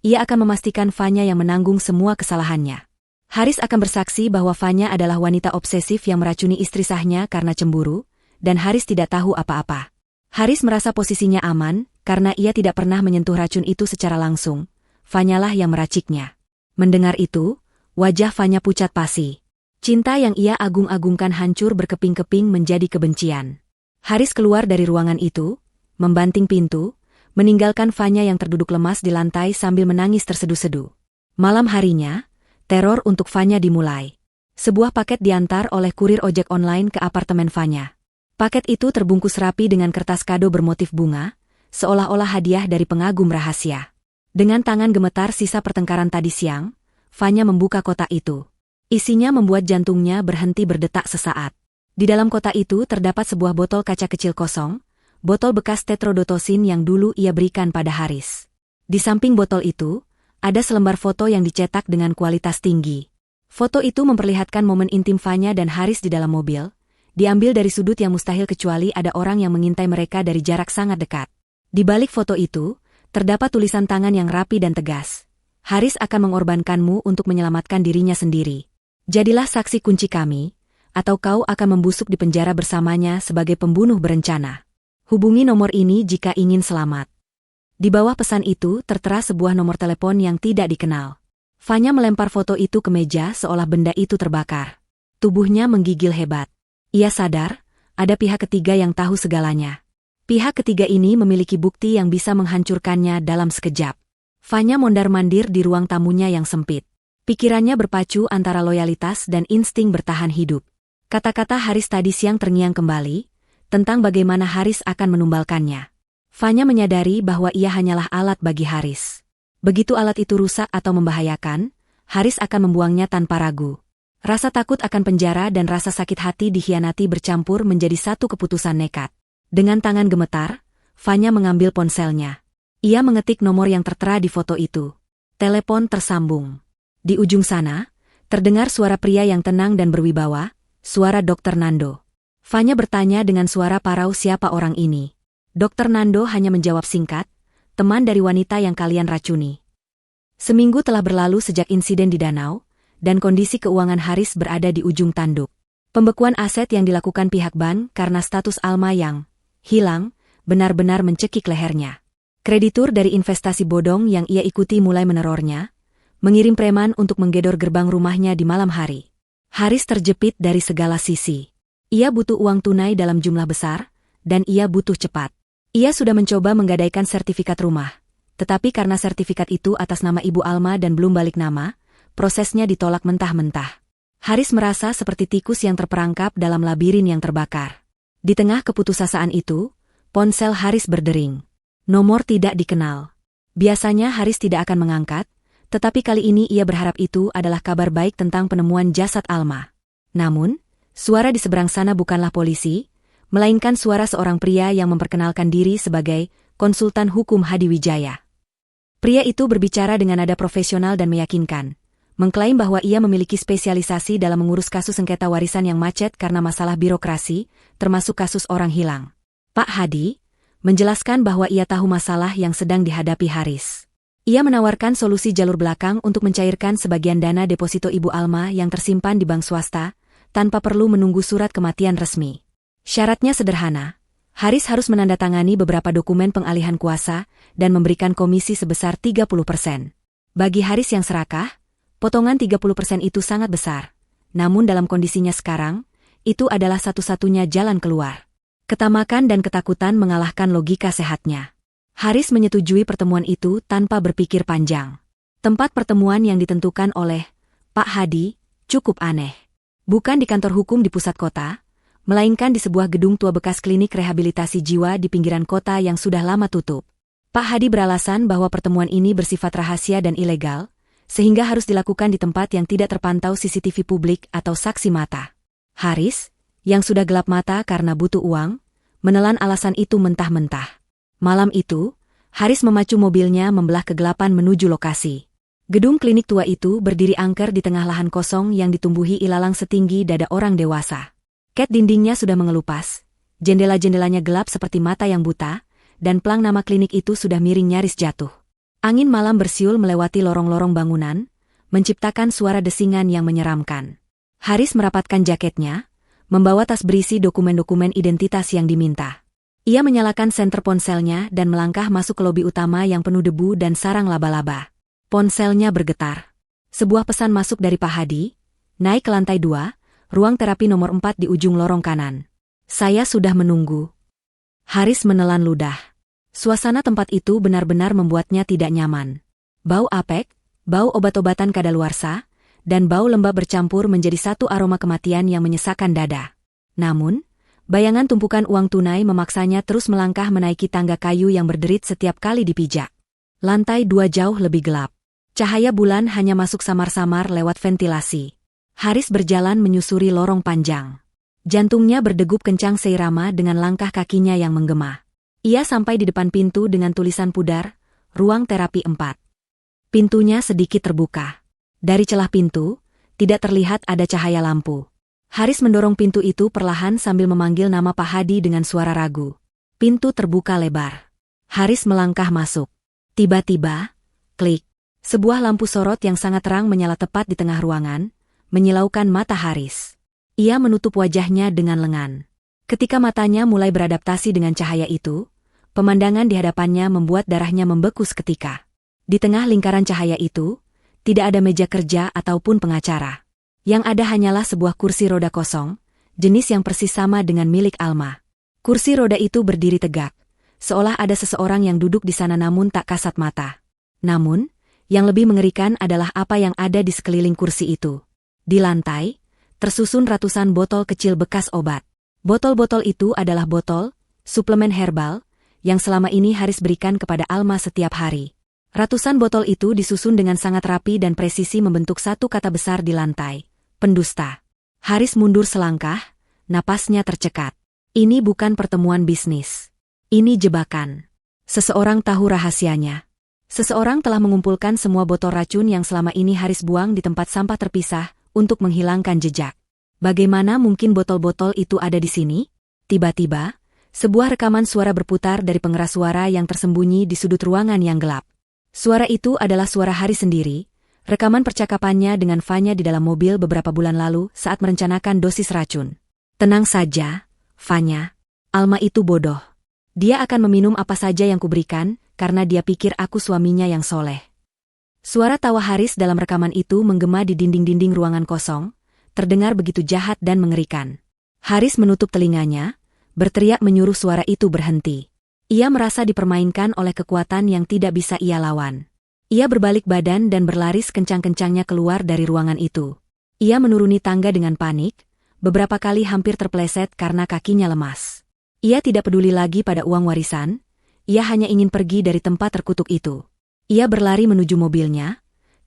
ia akan memastikan Fanya yang menanggung semua kesalahannya. Haris akan bersaksi bahwa Fanya adalah wanita obsesif yang meracuni istri sahnya karena cemburu, dan Haris tidak tahu apa-apa. Haris merasa posisinya aman, karena ia tidak pernah menyentuh racun itu secara langsung. Fanyalah yang meraciknya. Mendengar itu, wajah Fanya pucat pasi. Cinta yang ia agung-agungkan hancur berkeping-keping menjadi kebencian. Haris keluar dari ruangan itu, membanting pintu, meninggalkan Fanya yang terduduk lemas di lantai sambil menangis terseduh-seduh. Malam harinya, teror untuk Fanya dimulai. Sebuah paket diantar oleh kurir ojek online ke apartemen Fanya. Paket itu terbungkus rapi dengan kertas kado bermotif bunga, seolah-olah hadiah dari pengagum rahasia. Dengan tangan gemetar sisa pertengkaran tadi siang, Fanya membuka kotak itu. Isinya membuat jantungnya berhenti berdetak sesaat. Di dalam kotak itu terdapat sebuah botol kaca kecil kosong, botol bekas tetrodotosin yang dulu ia berikan pada Haris. Di samping botol itu, ada selembar foto yang dicetak dengan kualitas tinggi. Foto itu memperlihatkan momen intim Fanya dan Haris di dalam mobil, diambil dari sudut yang mustahil kecuali ada orang yang mengintai mereka dari jarak sangat dekat. Di balik foto itu, terdapat tulisan tangan yang rapi dan tegas. Haris akan mengorbankanmu untuk menyelamatkan dirinya sendiri. Jadilah saksi kunci kami, atau kau akan membusuk di penjara bersamanya sebagai pembunuh berencana. Hubungi nomor ini jika ingin selamat. Di bawah pesan itu tertera sebuah nomor telepon yang tidak dikenal. Fanya melempar foto itu ke meja seolah benda itu terbakar. Tubuhnya menggigil hebat. Ia sadar, ada pihak ketiga yang tahu segalanya. Pihak ketiga ini memiliki bukti yang bisa menghancurkannya dalam sekejap. Fanya mondar-mandir di ruang tamunya yang sempit. Pikirannya berpacu antara loyalitas dan insting bertahan hidup. Kata-kata Haris tadi siang terngiang kembali, tentang bagaimana Haris akan menumbalkannya. Fanya menyadari bahwa ia hanyalah alat bagi Haris. Begitu alat itu rusak atau membahayakan, Haris akan membuangnya tanpa ragu. Rasa takut akan penjara dan rasa sakit hati dikhianati bercampur menjadi satu keputusan nekat. Dengan tangan gemetar, Fanya mengambil ponselnya. Ia mengetik nomor yang tertera di foto itu. Telepon tersambung. Di ujung sana, terdengar suara pria yang tenang dan berwibawa, suara Dr. Nando. Fanya bertanya dengan suara parau siapa orang ini. Dr. Nando hanya menjawab singkat, teman dari wanita yang kalian racuni. Seminggu telah berlalu sejak insiden di danau, dan kondisi keuangan Haris berada di ujung tanduk. Pembekuan aset yang dilakukan pihak bank karena status Alma yang hilang, benar-benar mencekik lehernya. Kreditur dari investasi bodong yang ia ikuti mulai menerornya, mengirim preman untuk menggedor gerbang rumahnya di malam hari. Haris terjepit dari segala sisi. Ia butuh uang tunai dalam jumlah besar, dan ia butuh cepat. Ia sudah mencoba menggadaikan sertifikat rumah, tetapi karena sertifikat itu atas nama Ibu Alma dan belum balik nama, prosesnya ditolak mentah-mentah. Haris merasa seperti tikus yang terperangkap dalam labirin yang terbakar. Di tengah keputusasaan itu, ponsel Haris berdering. Nomor tidak dikenal. Biasanya Haris tidak akan mengangkat, tetapi kali ini ia berharap itu adalah kabar baik tentang penemuan jasad Alma. Namun, suara di seberang sana bukanlah polisi, melainkan suara seorang pria yang memperkenalkan diri sebagai konsultan hukum Hadi Wijaya. Pria itu berbicara dengan nada profesional dan meyakinkan, mengklaim bahwa ia memiliki spesialisasi dalam mengurus kasus sengketa warisan yang macet karena masalah birokrasi, termasuk kasus orang hilang. Pak Hadi menjelaskan bahwa ia tahu masalah yang sedang dihadapi Haris. Ia menawarkan solusi jalur belakang untuk mencairkan sebagian dana deposito Ibu Alma yang tersimpan di bank swasta, tanpa perlu menunggu surat kematian resmi. Syaratnya sederhana, Haris harus menandatangani beberapa dokumen pengalihan kuasa dan memberikan komisi sebesar 30%. Bagi Haris yang serakah, potongan 30% itu sangat besar. Namun dalam kondisinya sekarang, itu adalah satu-satunya jalan keluar. Ketamakan dan ketakutan mengalahkan logika sehatnya. Haris menyetujui pertemuan itu tanpa berpikir panjang. Tempat pertemuan yang ditentukan oleh Pak Hadi cukup aneh. Bukan di kantor hukum di pusat kota, melainkan di sebuah gedung tua bekas klinik rehabilitasi jiwa di pinggiran kota yang sudah lama tutup. Pak Hadi beralasan bahwa pertemuan ini bersifat rahasia dan ilegal, sehingga harus dilakukan di tempat yang tidak terpantau CCTV publik atau saksi mata. Haris, yang sudah gelap mata karena butuh uang, menelan alasan itu mentah-mentah. Malam itu, Haris memacu mobilnya membelah kegelapan menuju lokasi. Gedung klinik tua itu berdiri angker di tengah lahan kosong yang ditumbuhi ilalang setinggi dada orang dewasa. Cat dindingnya sudah mengelupas, jendela-jendelanya gelap seperti mata yang buta, dan plang nama klinik itu sudah miring nyaris jatuh. Angin malam bersiul melewati lorong-lorong bangunan, menciptakan suara desingan yang menyeramkan. Haris merapatkan jaketnya, membawa tas berisi dokumen-dokumen identitas yang diminta. Ia menyalakan senter ponselnya dan melangkah masuk ke lobi utama yang penuh debu dan sarang laba-laba. Ponselnya bergetar. Sebuah pesan masuk dari Pak Hadi, naik ke lantai 2, ruang terapi nomor 4 di ujung lorong kanan. Saya sudah menunggu. Haris menelan ludah. Suasana tempat itu benar-benar membuatnya tidak nyaman. Bau apek, bau obat-obatan kadaluarsa, dan bau lembab bercampur menjadi satu aroma kematian yang menyesakkan dada. Namun, bayangan tumpukan uang tunai memaksanya terus melangkah menaiki tangga kayu yang berderit setiap kali dipijak. Lantai 2 jauh lebih gelap. Cahaya bulan hanya masuk samar-samar lewat ventilasi. Haris berjalan menyusuri lorong panjang. Jantungnya berdegup kencang seirama dengan langkah kakinya yang menggema. Ia sampai di depan pintu dengan tulisan pudar, ruang terapi 4. Pintunya sedikit terbuka. Dari celah pintu, tidak terlihat ada cahaya lampu. Haris mendorong pintu itu perlahan sambil memanggil nama Pak Hadi dengan suara ragu. Pintu terbuka lebar. Haris melangkah masuk. Tiba-tiba, klik. Sebuah lampu sorot yang sangat terang menyala tepat di tengah ruangan, menyilaukan mata Haris. Ia menutup wajahnya dengan lengan. Ketika matanya mulai beradaptasi dengan cahaya itu, pemandangan di hadapannya membuat darahnya membeku seketika. Di tengah lingkaran cahaya itu, tidak ada meja kerja ataupun pengacara. Yang ada hanyalah sebuah kursi roda kosong, jenis yang persis sama dengan milik Alma. Kursi roda itu berdiri tegak, seolah ada seseorang yang duduk di sana namun tak kasat mata. Namun, yang lebih mengerikan adalah apa yang ada di sekeliling kursi itu. Di lantai, tersusun ratusan botol kecil bekas obat. Botol-botol itu adalah botol, suplemen herbal, yang selama ini Haris berikan kepada Alma setiap hari. Ratusan botol itu disusun dengan sangat rapi dan presisi membentuk satu kata besar di lantai. Pendusta. Haris mundur selangkah, napasnya tercekat. Ini bukan pertemuan bisnis. Ini jebakan. Seseorang tahu rahasianya. Seseorang telah mengumpulkan semua botol racun yang selama ini Haris buang di tempat sampah terpisah untuk menghilangkan jejak. Bagaimana mungkin botol-botol itu ada di sini? Tiba-tiba, sebuah rekaman suara berputar dari pengeras suara yang tersembunyi di sudut ruangan yang gelap. Suara itu adalah suara Haris sendiri, rekaman percakapannya dengan Fanya di dalam mobil beberapa bulan lalu saat merencanakan dosis racun. Tenang saja, Fanya. Alma itu bodoh. Dia akan meminum apa saja yang kuberikan, karena dia pikir aku suaminya yang soleh. Suara tawa Haris dalam rekaman itu menggema di dinding-dinding ruangan kosong, terdengar begitu jahat dan mengerikan. Haris menutup telinganya, berteriak menyuruh suara itu berhenti. Ia merasa dipermainkan oleh kekuatan yang tidak bisa ia lawan. Ia berbalik badan dan berlari sekencang-kencangnya keluar dari ruangan itu. Ia menuruni tangga dengan panik, beberapa kali hampir terpeleset karena kakinya lemas. Ia tidak peduli lagi pada uang warisan, ia hanya ingin pergi dari tempat terkutuk itu. Ia berlari menuju mobilnya,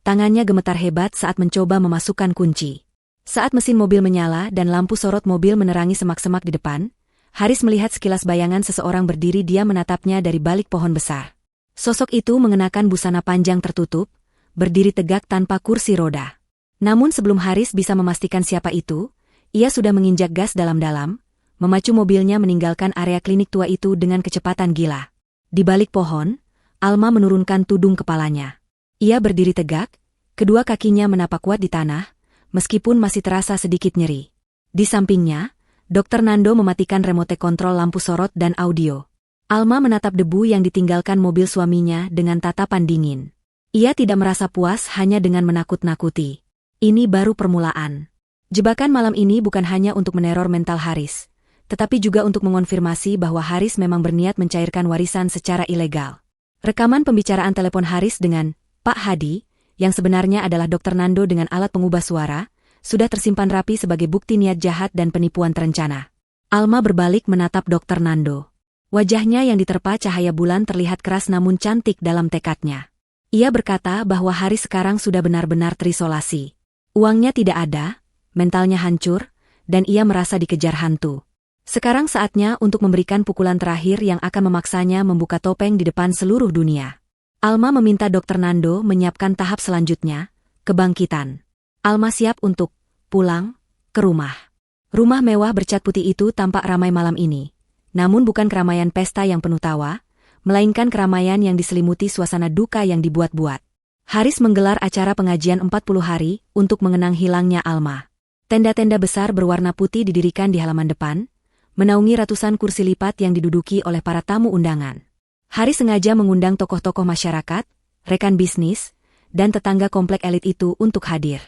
tangannya gemetar hebat saat mencoba memasukkan kunci. Saat mesin mobil menyala dan lampu sorot mobil menerangi semak-semak di depan, Haris melihat sekilas bayangan seseorang berdiri diam menatapnya dari balik pohon besar. Sosok itu mengenakan busana panjang tertutup, berdiri tegak tanpa kursi roda. Namun sebelum Haris bisa memastikan siapa itu, ia sudah menginjak gas dalam-dalam, memacu mobilnya meninggalkan area klinik tua itu dengan kecepatan gila. Di balik pohon, Alma menurunkan tudung kepalanya. Ia berdiri tegak, kedua kakinya menapak kuat di tanah, meskipun masih terasa sedikit nyeri. Di sampingnya, Dr. Nando mematikan remote kontrol lampu sorot dan audio. Alma menatap debu yang ditinggalkan mobil suaminya dengan tatapan dingin. Ia tidak merasa puas hanya dengan menakut-nakuti. Ini baru permulaan. Jebakan malam ini bukan hanya untuk meneror mental Haris, tetapi juga untuk mengonfirmasi bahwa Haris memang berniat mencairkan warisan secara ilegal. Rekaman pembicaraan telepon Haris dengan Pak Hadi, yang sebenarnya adalah Dr. Nando dengan alat pengubah suara, sudah tersimpan rapi sebagai bukti niat jahat dan penipuan terencana. Alma berbalik menatap Dr. Nando. Wajahnya yang diterpa cahaya bulan terlihat keras namun cantik dalam tekadnya. Ia berkata bahwa Haris sekarang sudah benar-benar terisolasi. Uangnya tidak ada, mentalnya hancur, dan ia merasa dikejar hantu. Sekarang saatnya untuk memberikan pukulan terakhir yang akan memaksanya membuka topeng di depan seluruh dunia. Alma meminta Dr. Nando menyiapkan tahap selanjutnya, kebangkitan. Alma siap untuk pulang ke rumah. Rumah mewah bercat putih itu tampak ramai malam ini. Namun bukan keramaian pesta yang penuh tawa, melainkan keramaian yang diselimuti suasana duka yang dibuat-buat. Haris menggelar acara pengajian 40 hari untuk mengenang hilangnya Alma. Tenda-tenda besar berwarna putih didirikan di halaman depan, menaungi ratusan kursi lipat yang diduduki oleh para tamu undangan. Haris sengaja mengundang tokoh-tokoh masyarakat, rekan bisnis, dan tetangga komplek elit itu untuk hadir.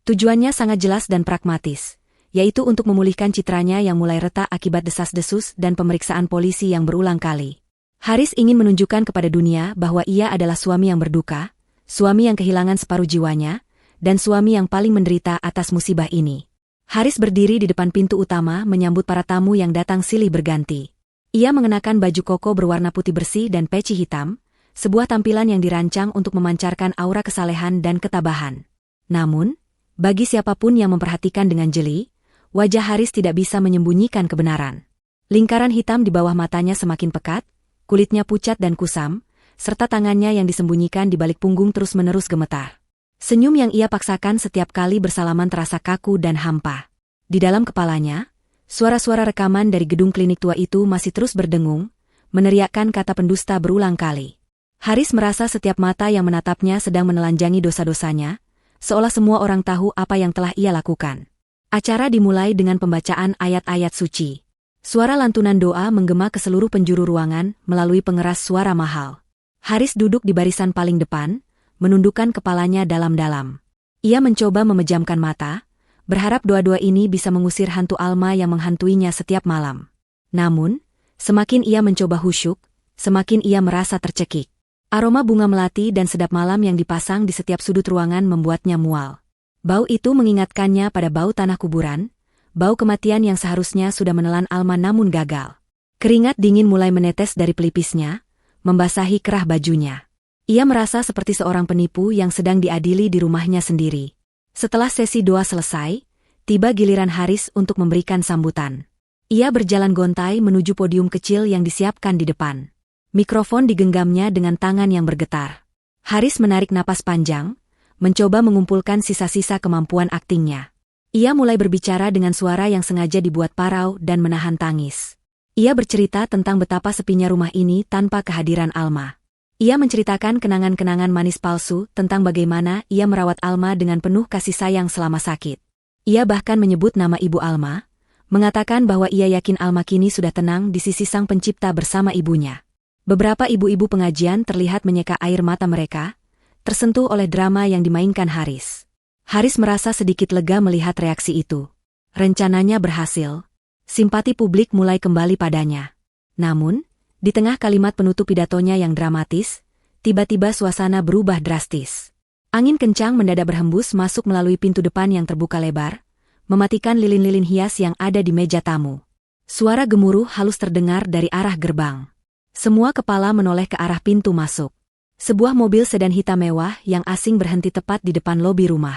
Tujuannya sangat jelas dan pragmatis, yaitu untuk memulihkan citranya yang mulai retak akibat desas-desus dan pemeriksaan polisi yang berulang kali. Haris ingin menunjukkan kepada dunia bahwa ia adalah suami yang berduka, suami yang kehilangan separuh jiwanya, dan suami yang paling menderita atas musibah ini. Haris berdiri di depan pintu utama menyambut para tamu yang datang silih berganti. Ia mengenakan baju koko berwarna putih bersih dan peci hitam, sebuah tampilan yang dirancang untuk memancarkan aura kesalehan dan ketabahan. Namun, bagi siapapun yang memperhatikan dengan jeli, wajah Haris tidak bisa menyembunyikan kebenaran. Lingkaran hitam di bawah matanya semakin pekat, kulitnya pucat dan kusam, serta tangannya yang disembunyikan di balik punggung terus-menerus gemetar. Senyum yang ia paksakan setiap kali bersalaman terasa kaku dan hampa. Di dalam kepalanya, suara-suara rekaman dari gedung klinik tua itu masih terus berdengung, meneriakkan kata pendusta berulang kali. Haris merasa setiap mata yang menatapnya sedang menelanjangi dosa-dosanya, seolah semua orang tahu apa yang telah ia lakukan. Acara dimulai dengan pembacaan ayat-ayat suci. Suara lantunan doa menggema ke seluruh penjuru ruangan melalui pengeras suara mahal. Haris duduk di barisan paling depan, menundukkan kepalanya dalam-dalam. Ia mencoba memejamkan mata, berharap doa-doa ini bisa mengusir hantu Alma yang menghantuinya setiap malam. Namun, semakin ia mencoba khusyuk, semakin ia merasa tercekik. Aroma bunga melati dan sedap malam yang dipasang di setiap sudut ruangan membuatnya mual. Bau itu mengingatkannya pada bau tanah kuburan, bau kematian yang seharusnya sudah menelan Alma namun gagal. Keringat dingin mulai menetes dari pelipisnya, membasahi kerah bajunya. Ia merasa seperti seorang penipu yang sedang diadili di rumahnya sendiri. Setelah sesi doa selesai, tiba giliran Haris untuk memberikan sambutan. Ia berjalan gontai menuju podium kecil yang disiapkan di depan. Mikrofon digenggamnya dengan tangan yang bergetar. Haris menarik napas panjang, mencoba mengumpulkan sisa-sisa kemampuan aktingnya. Ia mulai berbicara dengan suara yang sengaja dibuat parau dan menahan tangis. Ia bercerita tentang betapa sepinya rumah ini tanpa kehadiran Alma. Ia menceritakan kenangan-kenangan manis palsu tentang bagaimana ia merawat Alma dengan penuh kasih sayang selama sakit. Ia bahkan menyebut nama ibu Alma, mengatakan bahwa ia yakin Alma kini sudah tenang di sisi Sang Pencipta bersama ibunya. Beberapa ibu-ibu pengajian terlihat menyeka air mata mereka, tersentuh oleh drama yang dimainkan Haris. Haris merasa sedikit lega melihat reaksi itu. Rencananya berhasil. Simpati publik mulai kembali padanya. Namun, di tengah kalimat penutup pidatonya yang dramatis, tiba-tiba suasana berubah drastis. Angin kencang mendadak berhembus masuk melalui pintu depan yang terbuka lebar, mematikan lilin-lilin hias yang ada di meja tamu. Suara gemuruh halus terdengar dari arah gerbang. Semua kepala menoleh ke arah pintu masuk. Sebuah mobil sedan hitam mewah yang asing berhenti tepat di depan lobi rumah.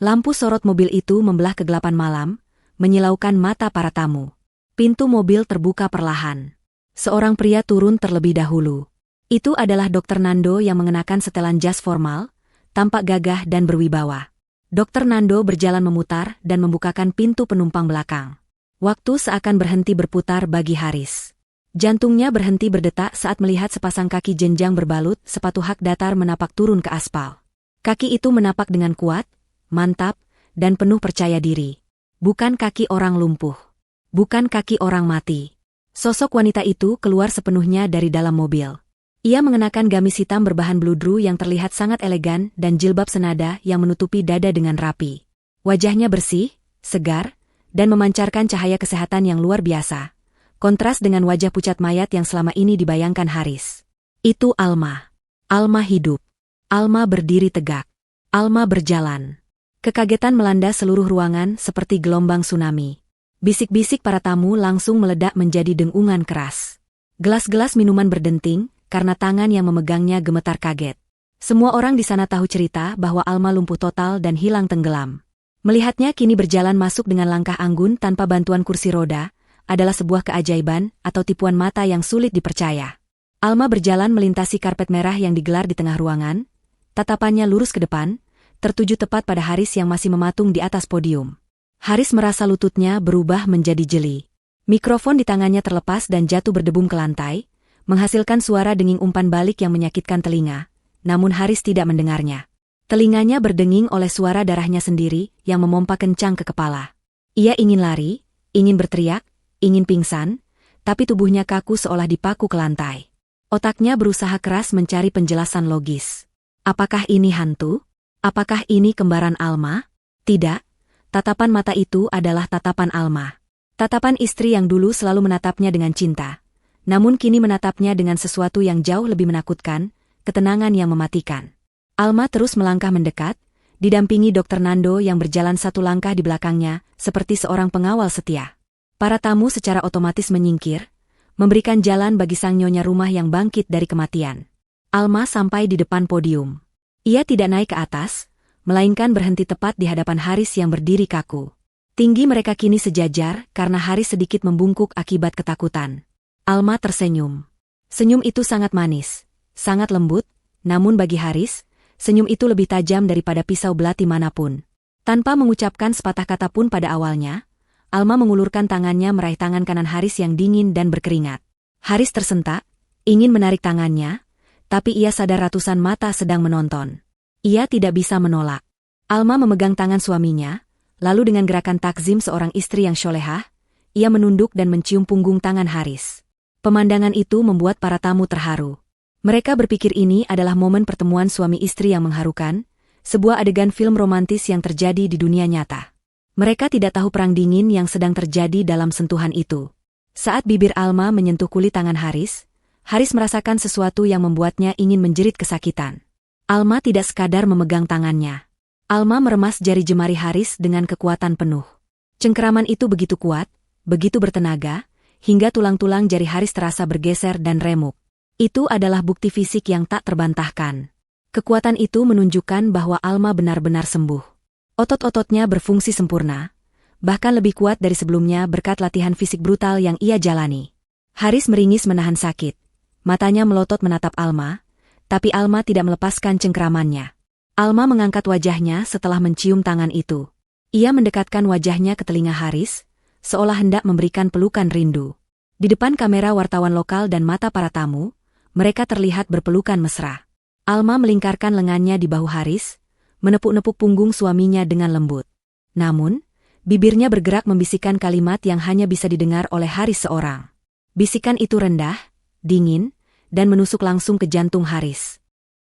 Lampu sorot mobil itu membelah kegelapan malam, menyilaukan mata para tamu. Pintu mobil terbuka perlahan. Seorang pria turun terlebih dahulu. Itu adalah Dr. Nando yang mengenakan setelan jas formal, tampak gagah dan berwibawa. Dr. Nando berjalan memutar dan membukakan pintu penumpang belakang. Waktu seakan berhenti berputar bagi Haris. Jantungnya berhenti berdetak saat melihat sepasang kaki jenjang berbalut sepatu hak datar menapak turun ke aspal. Kaki itu menapak dengan kuat, mantap, dan penuh percaya diri. Bukan kaki orang lumpuh. Bukan kaki orang mati. Sosok wanita itu keluar sepenuhnya dari dalam mobil. Ia mengenakan gamis hitam berbahan bludru yang terlihat sangat elegan dan jilbab senada yang menutupi dada dengan rapi. Wajahnya bersih, segar, dan memancarkan cahaya kesehatan yang luar biasa. Kontras dengan wajah pucat mayat yang selama ini dibayangkan Haris. Itu Alma. Alma hidup. Alma berdiri tegak. Alma berjalan. Kekagetan melanda seluruh ruangan seperti gelombang tsunami. Bisik-bisik para tamu langsung meledak menjadi dengungan keras. Gelas-gelas minuman berdenting, karena tangan yang memegangnya gemetar kaget. Semua orang di sana tahu cerita bahwa Alma lumpuh total dan hilang tenggelam. Melihatnya kini berjalan masuk dengan langkah anggun tanpa bantuan kursi roda, adalah sebuah keajaiban atau tipuan mata yang sulit dipercaya. Alma berjalan melintasi karpet merah yang digelar di tengah ruangan, tatapannya lurus ke depan, tertuju tepat pada Haris yang masih mematung di atas podium. Haris merasa lututnya berubah menjadi jeli. Mikrofon di tangannya terlepas dan jatuh berdebum ke lantai, menghasilkan suara denging umpan balik yang menyakitkan telinga, namun Haris tidak mendengarnya. Telinganya berdenging oleh suara darahnya sendiri yang memompa kencang ke kepala. Ia ingin lari, ingin berteriak, ingin pingsan, tapi tubuhnya kaku seolah dipaku ke lantai. Otaknya berusaha keras mencari penjelasan logis. Apakah ini hantu? Apakah ini kembaran Alma? Tidak, tatapan mata itu adalah tatapan Alma. Tatapan istri yang dulu selalu menatapnya dengan cinta, namun kini menatapnya dengan sesuatu yang jauh lebih menakutkan, ketenangan yang mematikan. Alma terus melangkah mendekat, didampingi Dr. Nando yang berjalan satu langkah di belakangnya, seperti seorang pengawal setia. Para tamu secara otomatis menyingkir, memberikan jalan bagi sang nyonya rumah yang bangkit dari kematian. Alma sampai di depan podium. Ia tidak naik ke atas, melainkan berhenti tepat di hadapan Haris yang berdiri kaku. Tinggi mereka kini sejajar karena Haris sedikit membungkuk akibat ketakutan. Alma tersenyum. Senyum itu sangat manis, sangat lembut, namun bagi Haris, senyum itu lebih tajam daripada pisau belati manapun. Tanpa mengucapkan sepatah kata pun pada awalnya, Alma mengulurkan tangannya meraih tangan kanan Haris yang dingin dan berkeringat. Haris tersentak, ingin menarik tangannya, tapi ia sadar ratusan mata sedang menonton. Ia tidak bisa menolak. Alma memegang tangan suaminya, lalu dengan gerakan takzim seorang istri yang syolehah, ia menunduk dan mencium punggung tangan Haris. Pemandangan itu membuat para tamu terharu. Mereka berpikir ini adalah momen pertemuan suami istri yang mengharukan, sebuah adegan film romantis yang terjadi di dunia nyata. Mereka tidak tahu perang dingin yang sedang terjadi dalam sentuhan itu. Saat bibir Alma menyentuh kulit tangan Haris, Haris merasakan sesuatu yang membuatnya ingin menjerit kesakitan. Alma tidak sekadar memegang tangannya. Alma meremas jari jemari Haris dengan kekuatan penuh. Cengkeraman itu begitu kuat, begitu bertenaga, hingga tulang-tulang jari Haris terasa bergeser dan remuk. Itu adalah bukti fisik yang tak terbantahkan. Kekuatan itu menunjukkan bahwa Alma benar-benar sembuh. Otot-ototnya berfungsi sempurna, bahkan lebih kuat dari sebelumnya berkat latihan fisik brutal yang ia jalani. Haris meringis menahan sakit. Matanya melotot menatap Alma, tapi Alma tidak melepaskan cengkeramannya. Alma mengangkat wajahnya setelah mencium tangan itu. Ia mendekatkan wajahnya ke telinga Haris, seolah hendak memberikan pelukan rindu. Di depan kamera wartawan lokal dan mata para tamu, mereka terlihat berpelukan mesra. Alma melingkarkan lengannya di bahu Haris, menepuk-nepuk punggung suaminya dengan lembut. Namun, bibirnya bergerak membisikkan kalimat yang hanya bisa didengar oleh Haris seorang. Bisikan itu rendah, dingin, dan menusuk langsung ke jantung Haris.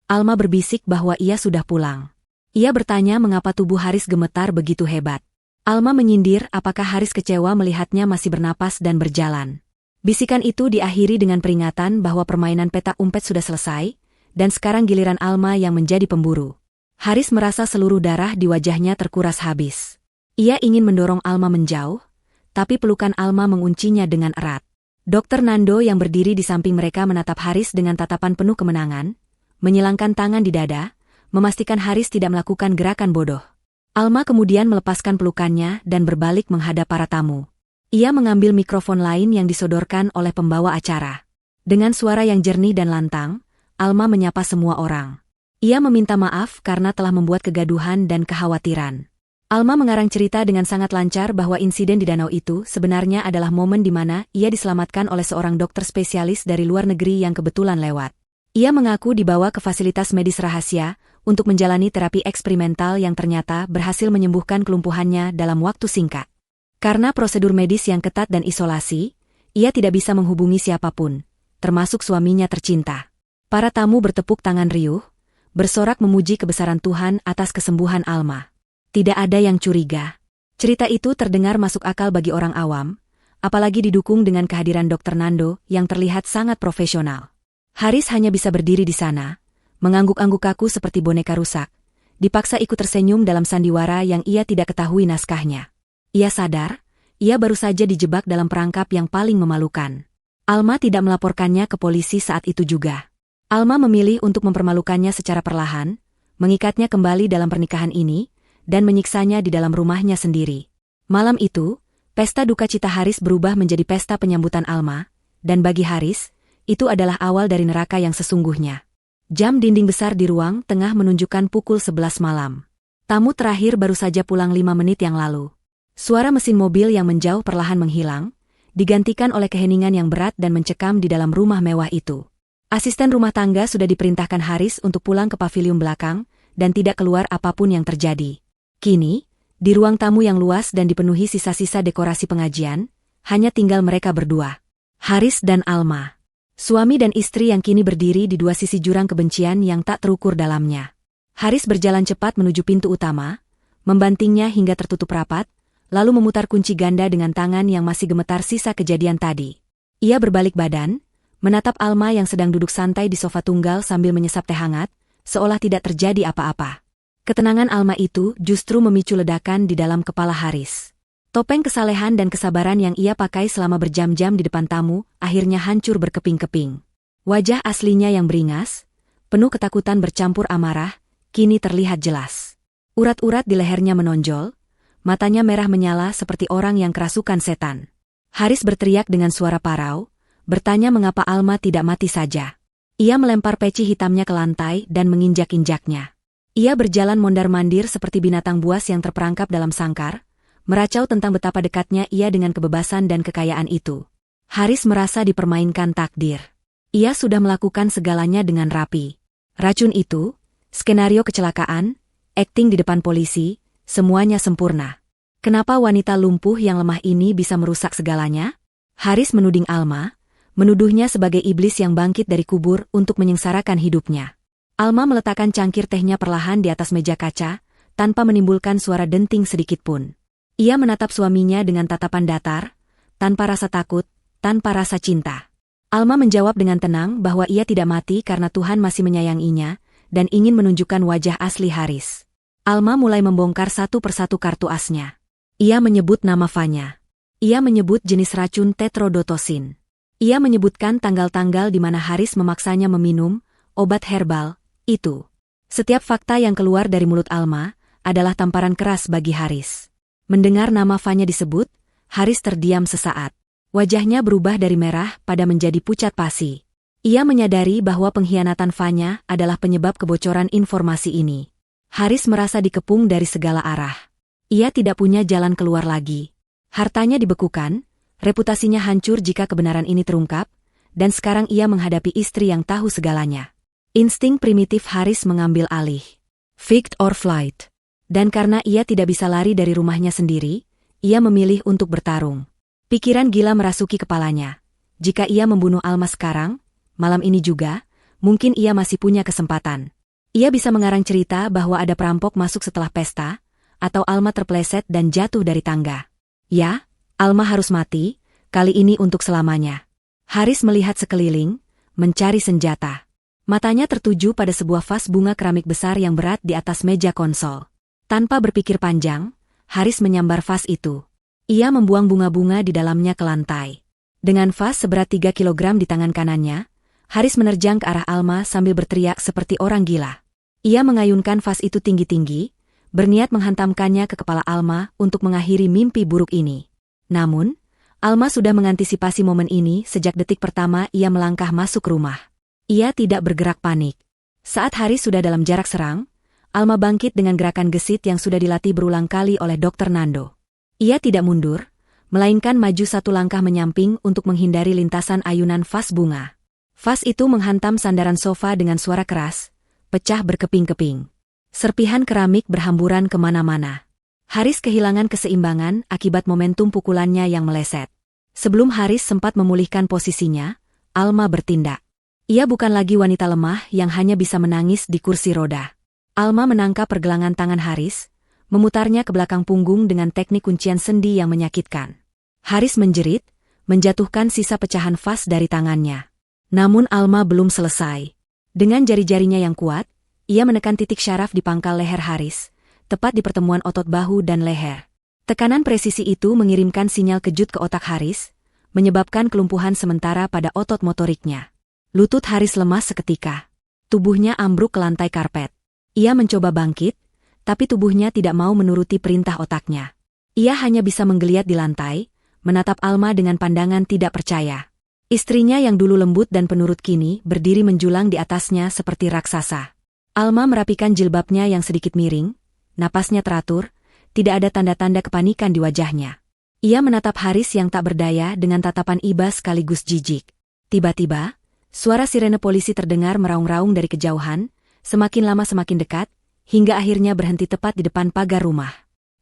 Alma berbisik bahwa ia sudah pulang. Ia bertanya mengapa tubuh Haris gemetar begitu hebat. Alma menyindir apakah Haris kecewa melihatnya masih bernapas dan berjalan. Bisikan itu diakhiri dengan peringatan bahwa permainan petak umpet sudah selesai, dan sekarang giliran Alma yang menjadi pemburu. Haris merasa seluruh darah di wajahnya terkuras habis. Ia ingin mendorong Alma menjauh, tapi pelukan Alma menguncinya dengan erat. Dr. Nando yang berdiri di samping mereka menatap Haris dengan tatapan penuh kemenangan, menyilangkan tangan di dada, memastikan Haris tidak melakukan gerakan bodoh. Alma kemudian melepaskan pelukannya dan berbalik menghadap para tamu. Ia mengambil mikrofon lain yang disodorkan oleh pembawa acara. Dengan suara yang jernih dan lantang, Alma menyapa semua orang. Ia meminta maaf karena telah membuat kegaduhan dan kekhawatiran. Alma mengarang cerita dengan sangat lancar bahwa insiden di danau itu sebenarnya adalah momen di mana ia diselamatkan oleh seorang dokter spesialis dari luar negeri yang kebetulan lewat. Ia mengaku dibawa ke fasilitas medis rahasia untuk menjalani terapi eksperimental yang ternyata berhasil menyembuhkan kelumpuhannya dalam waktu singkat. Karena prosedur medis yang ketat dan isolasi, ia tidak bisa menghubungi siapapun, termasuk suaminya tercinta. Para tamu bertepuk tangan riuh, bersorak memuji kebesaran Tuhan atas kesembuhan Alma. Tidak ada yang curiga. Cerita itu terdengar masuk akal bagi orang awam, apalagi didukung dengan kehadiran Dr. Nando yang terlihat sangat profesional. Haris hanya bisa berdiri di sana, mengangguk-angguk kaku seperti boneka rusak, dipaksa ikut tersenyum dalam sandiwara yang ia tidak ketahui naskahnya. Ia sadar, ia baru saja dijebak dalam perangkap yang paling memalukan. Alma tidak melaporkannya ke polisi saat itu juga. Alma memilih untuk mempermalukannya secara perlahan, mengikatnya kembali dalam pernikahan ini, dan menyiksanya di dalam rumahnya sendiri. Malam itu, pesta duka cita Haris berubah menjadi pesta penyambutan Alma, dan bagi Haris, itu adalah awal dari neraka yang sesungguhnya. Jam dinding besar di ruang tengah menunjukkan pukul 11 malam. Tamu terakhir baru saja pulang 5 menit yang lalu. Suara mesin mobil yang menjauh perlahan menghilang, digantikan oleh keheningan yang berat dan mencekam di dalam rumah mewah itu. Asisten rumah tangga sudah diperintahkan Haris untuk pulang ke pavilion belakang, dan tidak keluar apapun yang terjadi. Kini, di ruang tamu yang luas dan dipenuhi sisa-sisa dekorasi pengajian, hanya tinggal mereka berdua. Haris dan Alma. Suami dan istri yang kini berdiri di dua sisi jurang kebencian yang tak terukur dalamnya. Haris berjalan cepat menuju pintu utama, membantingnya hingga tertutup rapat, lalu memutar kunci ganda dengan tangan yang masih gemetar sisa kejadian tadi. Ia berbalik badan, menatap Alma yang sedang duduk santai di sofa tunggal sambil menyesap teh hangat, seolah tidak terjadi apa-apa. Ketenangan Alma itu justru memicu ledakan di dalam kepala Haris. Topeng kesalehan dan kesabaran yang ia pakai selama berjam-jam di depan tamu, akhirnya hancur berkeping-keping. Wajah aslinya yang beringas, penuh ketakutan bercampur amarah, kini terlihat jelas. Urat-urat di lehernya menonjol, matanya merah menyala seperti orang yang kerasukan setan. Haris berteriak dengan suara parau, bertanya mengapa Alma tidak mati saja. Ia melempar peci hitamnya ke lantai dan menginjak-injaknya. Ia berjalan mondar-mandir seperti binatang buas yang terperangkap dalam sangkar, meracau tentang betapa dekatnya ia dengan kebebasan dan kekayaan itu. Haris merasa dipermainkan takdir. Ia sudah melakukan segalanya dengan rapi. Racun itu, skenario kecelakaan, akting di depan polisi, semuanya sempurna. Kenapa wanita lumpuh yang lemah ini bisa merusak segalanya? Haris menuding Alma, menuduhnya sebagai iblis yang bangkit dari kubur untuk menyengsarakan hidupnya. Alma meletakkan cangkir tehnya perlahan di atas meja kaca, tanpa menimbulkan suara denting sedikitpun. Ia menatap suaminya dengan tatapan datar, tanpa rasa takut, tanpa rasa cinta. Alma menjawab dengan tenang bahwa ia tidak mati karena Tuhan masih menyayanginya, dan ingin menunjukkan wajah asli Haris. Alma mulai membongkar satu persatu kartu asnya. Ia menyebut nama Fanya. Ia menyebut jenis racun tetrodotosin. Ia menyebutkan tanggal-tanggal di mana Haris memaksanya meminum obat herbal itu. Setiap fakta yang keluar dari mulut Alma adalah tamparan keras bagi Haris. Mendengar nama Fanya disebut, Haris terdiam sesaat. Wajahnya berubah dari merah pada menjadi pucat pasi. Ia menyadari bahwa pengkhianatan Fanya adalah penyebab kebocoran informasi ini. Haris merasa dikepung dari segala arah. Ia tidak punya jalan keluar lagi. Hartanya dibekukan, reputasinya hancur jika kebenaran ini terungkap, dan sekarang ia menghadapi istri yang tahu segalanya. Insting primitif Haris mengambil alih. Fight or flight. Dan karena ia tidak bisa lari dari rumahnya sendiri, ia memilih untuk bertarung. Pikiran gila merasuki kepalanya. Jika ia membunuh Alma sekarang, malam ini juga, mungkin ia masih punya kesempatan. Ia bisa mengarang cerita bahwa ada perampok masuk setelah pesta, atau Alma terpeleset dan jatuh dari tangga. Ya, Alma harus mati, kali ini untuk selamanya. Haris melihat sekeliling, mencari senjata. Matanya tertuju pada sebuah vas bunga keramik besar yang berat di atas meja konsol. Tanpa berpikir panjang, Haris menyambar vas itu. Ia membuang bunga-bunga di dalamnya ke lantai. Dengan vas seberat 3 kilogram di tangan kanannya, Haris menerjang ke arah Alma sambil berteriak seperti orang gila. Ia mengayunkan vas itu tinggi-tinggi, berniat menghantamkannya ke kepala Alma untuk mengakhiri mimpi buruk ini. Namun, Alma sudah mengantisipasi momen ini sejak detik pertama ia melangkah masuk rumah. Ia tidak bergerak panik. Saat Haris sudah dalam jarak serang, Alma bangkit dengan gerakan gesit yang sudah dilatih berulang kali oleh Dr. Nando. Ia tidak mundur, melainkan maju satu langkah menyamping untuk menghindari lintasan ayunan vas bunga. Vas itu menghantam sandaran sofa dengan suara keras, pecah berkeping-keping. Serpihan keramik berhamburan kemana-mana. Haris kehilangan keseimbangan akibat momentum pukulannya yang meleset. Sebelum Haris sempat memulihkan posisinya, Alma bertindak. Ia bukan lagi wanita lemah yang hanya bisa menangis di kursi roda. Alma menangkap pergelangan tangan Haris, memutarnya ke belakang punggung dengan teknik kuncian sendi yang menyakitkan. Haris menjerit, menjatuhkan sisa pecahan vas dari tangannya. Namun Alma belum selesai. Dengan jari-jarinya yang kuat, ia menekan titik syaraf di pangkal leher Haris, tepat di pertemuan otot bahu dan leher. Tekanan presisi itu mengirimkan sinyal kejut ke otak Haris, menyebabkan kelumpuhan sementara pada otot motoriknya. Lutut Haris lemas seketika. Tubuhnya ambruk ke lantai karpet. Ia mencoba bangkit, tapi tubuhnya tidak mau menuruti perintah otaknya. Ia hanya bisa menggeliat di lantai, menatap Alma dengan pandangan tidak percaya. Istrinya yang dulu lembut dan penurut kini berdiri menjulang di atasnya seperti raksasa. Alma merapikan jilbabnya yang sedikit miring, napasnya teratur, tidak ada tanda-tanda kepanikan di wajahnya. Ia menatap Haris yang tak berdaya dengan tatapan iba sekaligus jijik. Tiba-tiba, suara sirene polisi terdengar meraung-raung dari kejauhan, semakin lama semakin dekat, hingga akhirnya berhenti tepat di depan pagar rumah.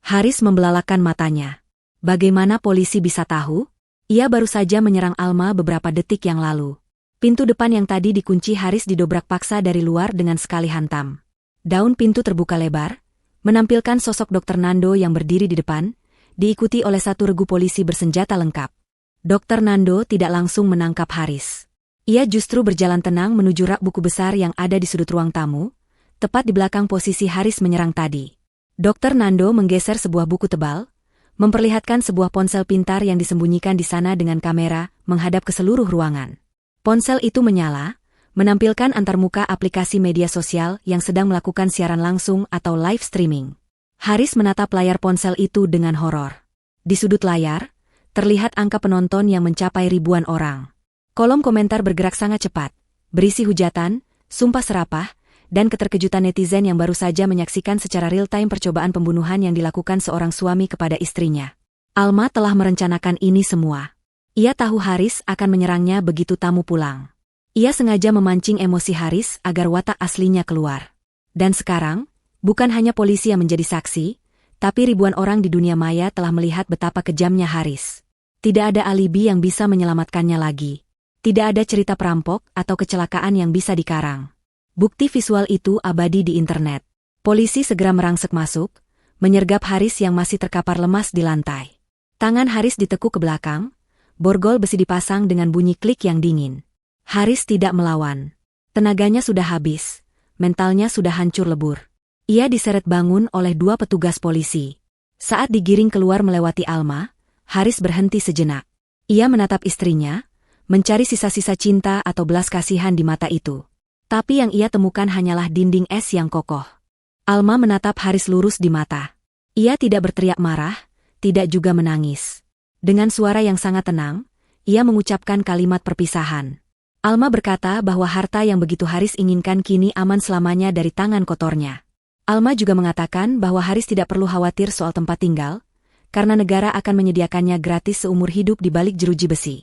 Haris membelalakan matanya. Bagaimana polisi bisa tahu? Ia baru saja menyerang Alma beberapa detik yang lalu. Pintu depan yang tadi dikunci Haris didobrak paksa dari luar dengan sekali hantam. Daun pintu terbuka lebar, menampilkan sosok Dr. Nando yang berdiri di depan, diikuti oleh satu regu polisi bersenjata lengkap. Dr. Nando tidak langsung menangkap Haris. Ia justru berjalan tenang menuju rak buku besar yang ada di sudut ruang tamu, tepat di belakang posisi Haris menyerang tadi. Dr. Nando menggeser sebuah buku tebal, memperlihatkan sebuah ponsel pintar yang disembunyikan di sana dengan kamera menghadap ke seluruh ruangan. Ponsel itu menyala, menampilkan antarmuka aplikasi media sosial yang sedang melakukan siaran langsung atau live streaming. Haris menatap layar ponsel itu dengan horor. Di sudut layar, terlihat angka penonton yang mencapai ribuan orang. Kolom komentar bergerak sangat cepat, berisi hujatan, sumpah serapah, dan keterkejutan netizen yang baru saja menyaksikan secara real-time percobaan pembunuhan yang dilakukan seorang suami kepada istrinya. Alma telah merencanakan ini semua. Ia tahu Haris akan menyerangnya begitu tamu pulang. Ia sengaja memancing emosi Haris agar watak aslinya keluar. Dan sekarang, bukan hanya polisi yang menjadi saksi, tapi ribuan orang di dunia maya telah melihat betapa kejamnya Haris. Tidak ada alibi yang bisa menyelamatkannya lagi. Tidak ada cerita perampok atau kecelakaan yang bisa dikarang. Bukti visual itu abadi di internet. Polisi segera merangsek masuk, menyergap Haris yang masih terkapar lemas di lantai. Tangan Haris ditekuk ke belakang, borgol besi dipasang dengan bunyi klik yang dingin. Haris tidak melawan. Tenaganya sudah habis, mentalnya sudah hancur lebur. Ia diseret bangun oleh dua petugas polisi. Saat digiring keluar melewati Alma, Haris berhenti sejenak. Ia menatap istrinya, mencari sisa-sisa cinta atau belas kasihan di mata itu. Tapi yang ia temukan hanyalah dinding es yang kokoh. Alma menatap Haris lurus di mata. Ia tidak berteriak marah, tidak juga menangis. Dengan suara yang sangat tenang, ia mengucapkan kalimat perpisahan. Alma berkata bahwa harta yang begitu Haris inginkan kini aman selamanya dari tangan kotornya. Alma juga mengatakan bahwa Haris tidak perlu khawatir soal tempat tinggal, karena negara akan menyediakannya gratis seumur hidup di balik jeruji besi.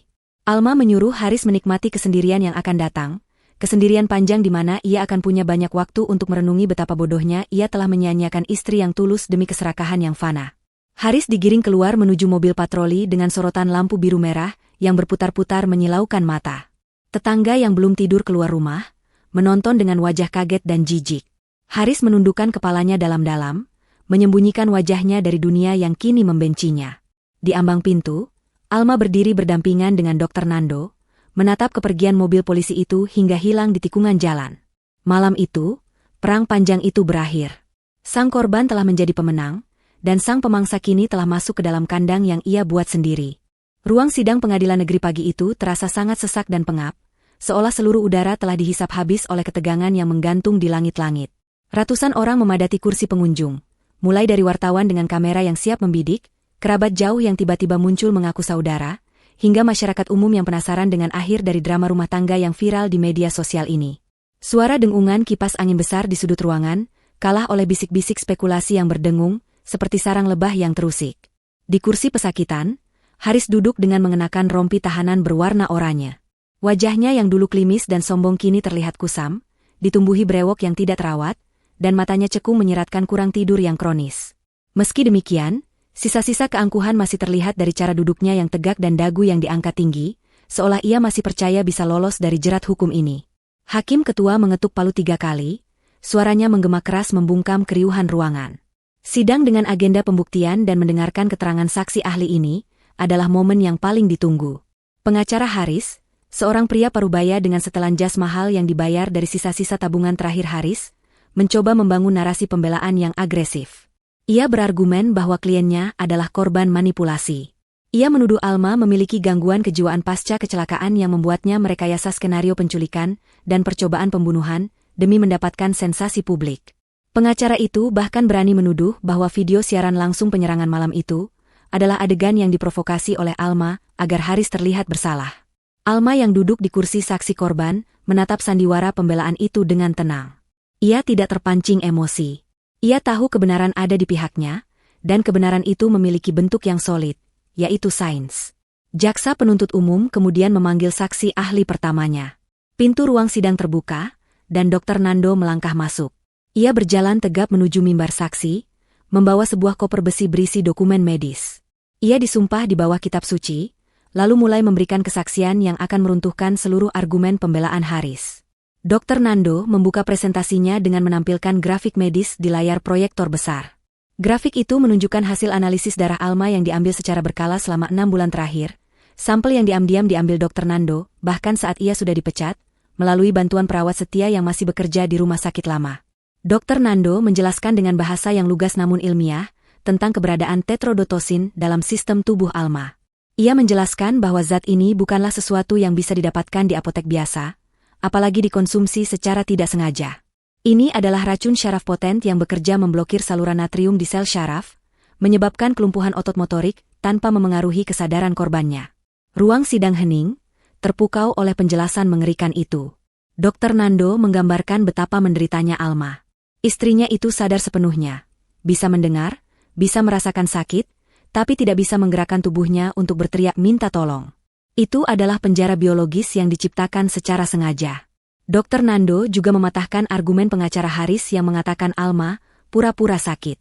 Alma menyuruh Haris menikmati kesendirian yang akan datang, kesendirian panjang di mana ia akan punya banyak waktu untuk merenungi betapa bodohnya ia telah menyia-nyiakan istri yang tulus demi keserakahan yang fana. Haris digiring keluar menuju mobil patroli dengan sorotan lampu biru merah yang berputar-putar menyilaukan mata. Tetangga yang belum tidur keluar rumah, menonton dengan wajah kaget dan jijik. Haris menundukkan kepalanya dalam-dalam, menyembunyikan wajahnya dari dunia yang kini membencinya. Di ambang pintu, Alma berdiri berdampingan dengan Dr. Nando, menatap kepergian mobil polisi itu hingga hilang di tikungan jalan. Malam itu, perang panjang itu berakhir. Sang korban telah menjadi pemenang, dan sang pemangsa kini telah masuk ke dalam kandang yang ia buat sendiri. Ruang sidang pengadilan negeri pagi itu terasa sangat sesak dan pengap, seolah seluruh udara telah dihisap habis oleh ketegangan yang menggantung di langit-langit. Ratusan orang memadati kursi pengunjung, mulai dari wartawan dengan kamera yang siap membidik, kerabat jauh yang tiba-tiba muncul mengaku saudara, hingga masyarakat umum yang penasaran dengan akhir dari drama rumah tangga yang viral di media sosial ini. Suara dengungan kipas angin besar di sudut ruangan, kalah oleh bisik-bisik spekulasi yang berdengung, seperti sarang lebah yang terusik. Di kursi pesakitan, Haris duduk dengan mengenakan rompi tahanan berwarna oranye. Wajahnya yang dulu klimis dan sombong kini terlihat kusam, ditumbuhi brewok yang tidak terawat, dan matanya cekung menyiratkan kurang tidur yang kronis. Meski demikian, sisa-sisa keangkuhan masih terlihat dari cara duduknya yang tegak dan dagu yang diangkat tinggi, seolah ia masih percaya bisa lolos dari jerat hukum ini. Hakim ketua mengetuk palu 3 kali, suaranya menggema keras membungkam keriuhan ruangan. Sidang dengan agenda pembuktian dan mendengarkan keterangan saksi ahli ini adalah momen yang paling ditunggu. Pengacara Haris, seorang pria parubaya dengan setelan jas mahal yang dibayar dari sisa-sisa tabungan terakhir Haris, mencoba membangun narasi pembelaan yang agresif. Ia berargumen bahwa kliennya adalah korban manipulasi. Ia menuduh Alma memiliki gangguan kejiwaan pasca kecelakaan yang membuatnya merekayasa skenario penculikan dan percobaan pembunuhan demi mendapatkan sensasi publik. Pengacara itu bahkan berani menuduh bahwa video siaran langsung penyerangan malam itu adalah adegan yang diprovokasi oleh Alma agar Haris terlihat bersalah. Alma yang duduk di kursi saksi korban menatap sandiwara pembelaan itu dengan tenang. Ia tidak terpancing emosi. Ia tahu kebenaran ada di pihaknya, dan kebenaran itu memiliki bentuk yang solid, yaitu sains. Jaksa penuntut umum kemudian memanggil saksi ahli pertamanya. Pintu ruang sidang terbuka, dan Dr. Nando melangkah masuk. Ia berjalan tegap menuju mimbar saksi, membawa sebuah koper besi berisi dokumen medis. Ia disumpah di bawah kitab suci, lalu mulai memberikan kesaksian yang akan meruntuhkan seluruh argumen pembelaan Haris. Dr. Nando membuka presentasinya dengan menampilkan grafik medis di layar proyektor besar. Grafik itu menunjukkan hasil analisis darah Alma yang diambil secara berkala selama 6 bulan terakhir. Sampel yang diam-diam diambil Dr. Nando, bahkan saat ia sudah dipecat, melalui bantuan perawat setia yang masih bekerja di rumah sakit lama. Dr. Nando menjelaskan dengan bahasa yang lugas namun ilmiah, tentang keberadaan tetrodotosin dalam sistem tubuh Alma. Ia menjelaskan bahwa zat ini bukanlah sesuatu yang bisa didapatkan di apotek biasa, apalagi dikonsumsi secara tidak sengaja. Ini adalah racun syaraf poten yang bekerja memblokir saluran natrium di sel syaraf, menyebabkan kelumpuhan otot motorik tanpa memengaruhi kesadaran korbannya. Ruang sidang hening, terpukau oleh penjelasan mengerikan itu. Dr. Nando menggambarkan betapa menderitanya Alma. Istrinya itu sadar sepenuhnya, bisa mendengar, bisa merasakan sakit, tapi tidak bisa menggerakkan tubuhnya untuk berteriak minta tolong. Itu adalah penjara biologis yang diciptakan secara sengaja. Dr. Nando juga mematahkan argumen pengacara Haris yang mengatakan Alma pura-pura sakit.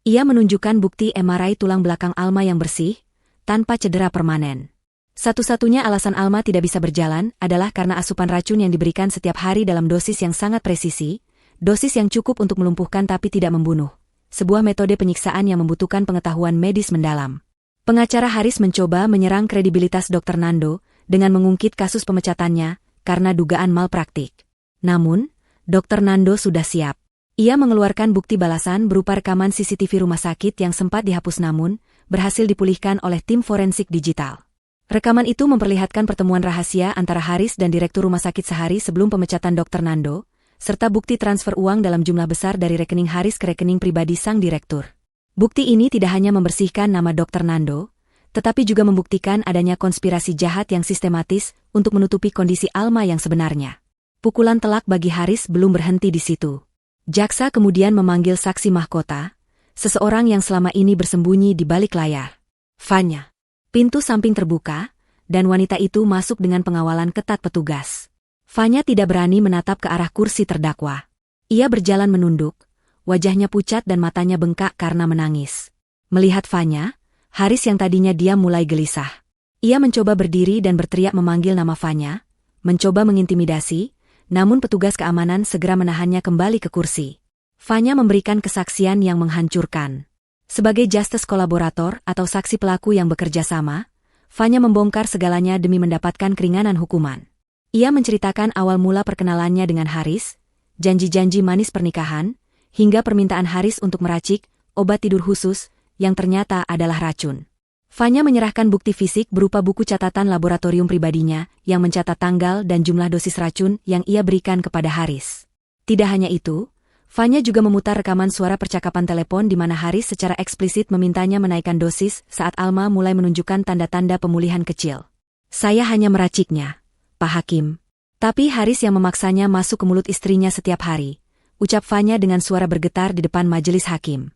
Ia menunjukkan bukti MRI tulang belakang Alma yang bersih, tanpa cedera permanen. Satu-satunya alasan Alma tidak bisa berjalan adalah karena asupan racun yang diberikan setiap hari dalam dosis yang sangat presisi, dosis yang cukup untuk melumpuhkan tapi tidak membunuh. Sebuah metode penyiksaan yang membutuhkan pengetahuan medis mendalam. Pengacara Haris mencoba menyerang kredibilitas Dr. Nando dengan mengungkit kasus pemecatannya karena dugaan malpraktik. Namun, Dr. Nando sudah siap. Ia mengeluarkan bukti balasan berupa rekaman CCTV rumah sakit yang sempat dihapus namun berhasil dipulihkan oleh tim forensik digital. Rekaman itu memperlihatkan pertemuan rahasia antara Haris dan direktur rumah sakit sehari sebelum pemecatan Dr. Nando, serta bukti transfer uang dalam jumlah besar dari rekening Haris ke rekening pribadi sang direktur. Bukti ini tidak hanya membersihkan nama Dr. Nando, tetapi juga membuktikan adanya konspirasi jahat yang sistematis untuk menutupi kondisi Alma yang sebenarnya. Pukulan telak bagi Haris belum berhenti di situ. Jaksa kemudian memanggil saksi mahkota, seseorang yang selama ini bersembunyi di balik layar. Fanya. Pintu samping terbuka, dan wanita itu masuk dengan pengawalan ketat petugas. Fanya tidak berani menatap ke arah kursi terdakwa. Ia berjalan menunduk, wajahnya pucat dan matanya bengkak karena menangis. Melihat Fanya, Haris yang tadinya diam mulai gelisah. Ia mencoba berdiri dan berteriak memanggil nama Fanya, mencoba mengintimidasi, namun petugas keamanan segera menahannya kembali ke kursi. Fanya memberikan kesaksian yang menghancurkan. Sebagai justice kolaborator atau saksi pelaku yang bekerja sama, Fanya membongkar segalanya demi mendapatkan keringanan hukuman. Ia menceritakan awal mula perkenalannya dengan Haris, janji-janji manis pernikahan, hingga permintaan Haris untuk meracik obat tidur khusus yang ternyata adalah racun. Fanya menyerahkan bukti fisik berupa buku catatan laboratorium pribadinya yang mencatat tanggal dan jumlah dosis racun yang ia berikan kepada Haris. Tidak hanya itu, Fanya juga memutar rekaman suara percakapan telepon di mana Haris secara eksplisit memintanya menaikkan dosis saat Alma mulai menunjukkan tanda-tanda pemulihan kecil. Saya hanya meraciknya, Pak Hakim. Tapi Haris yang memaksanya masuk ke mulut istrinya setiap hari, ucap Fanya dengan suara bergetar di depan majelis hakim.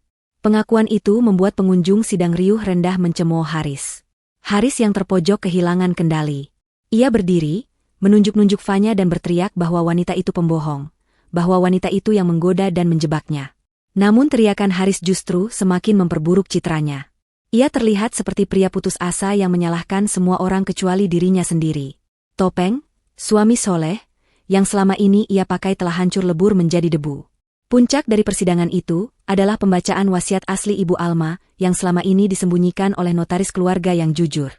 Pengakuan itu membuat pengunjung sidang riuh rendah mencemooh Haris. Haris yang terpojok kehilangan kendali. Ia berdiri, menunjuk-nunjuk Fanya dan berteriak bahwa wanita itu pembohong, bahwa wanita itu yang menggoda dan menjebaknya. Namun teriakan Haris justru semakin memperburuk citranya. Ia terlihat seperti pria putus asa yang menyalahkan semua orang kecuali dirinya sendiri. Topeng, suami soleh, yang selama ini ia pakai telah hancur lebur menjadi debu. Puncak dari persidangan itu adalah pembacaan wasiat asli Ibu Alma yang selama ini disembunyikan oleh notaris keluarga yang jujur.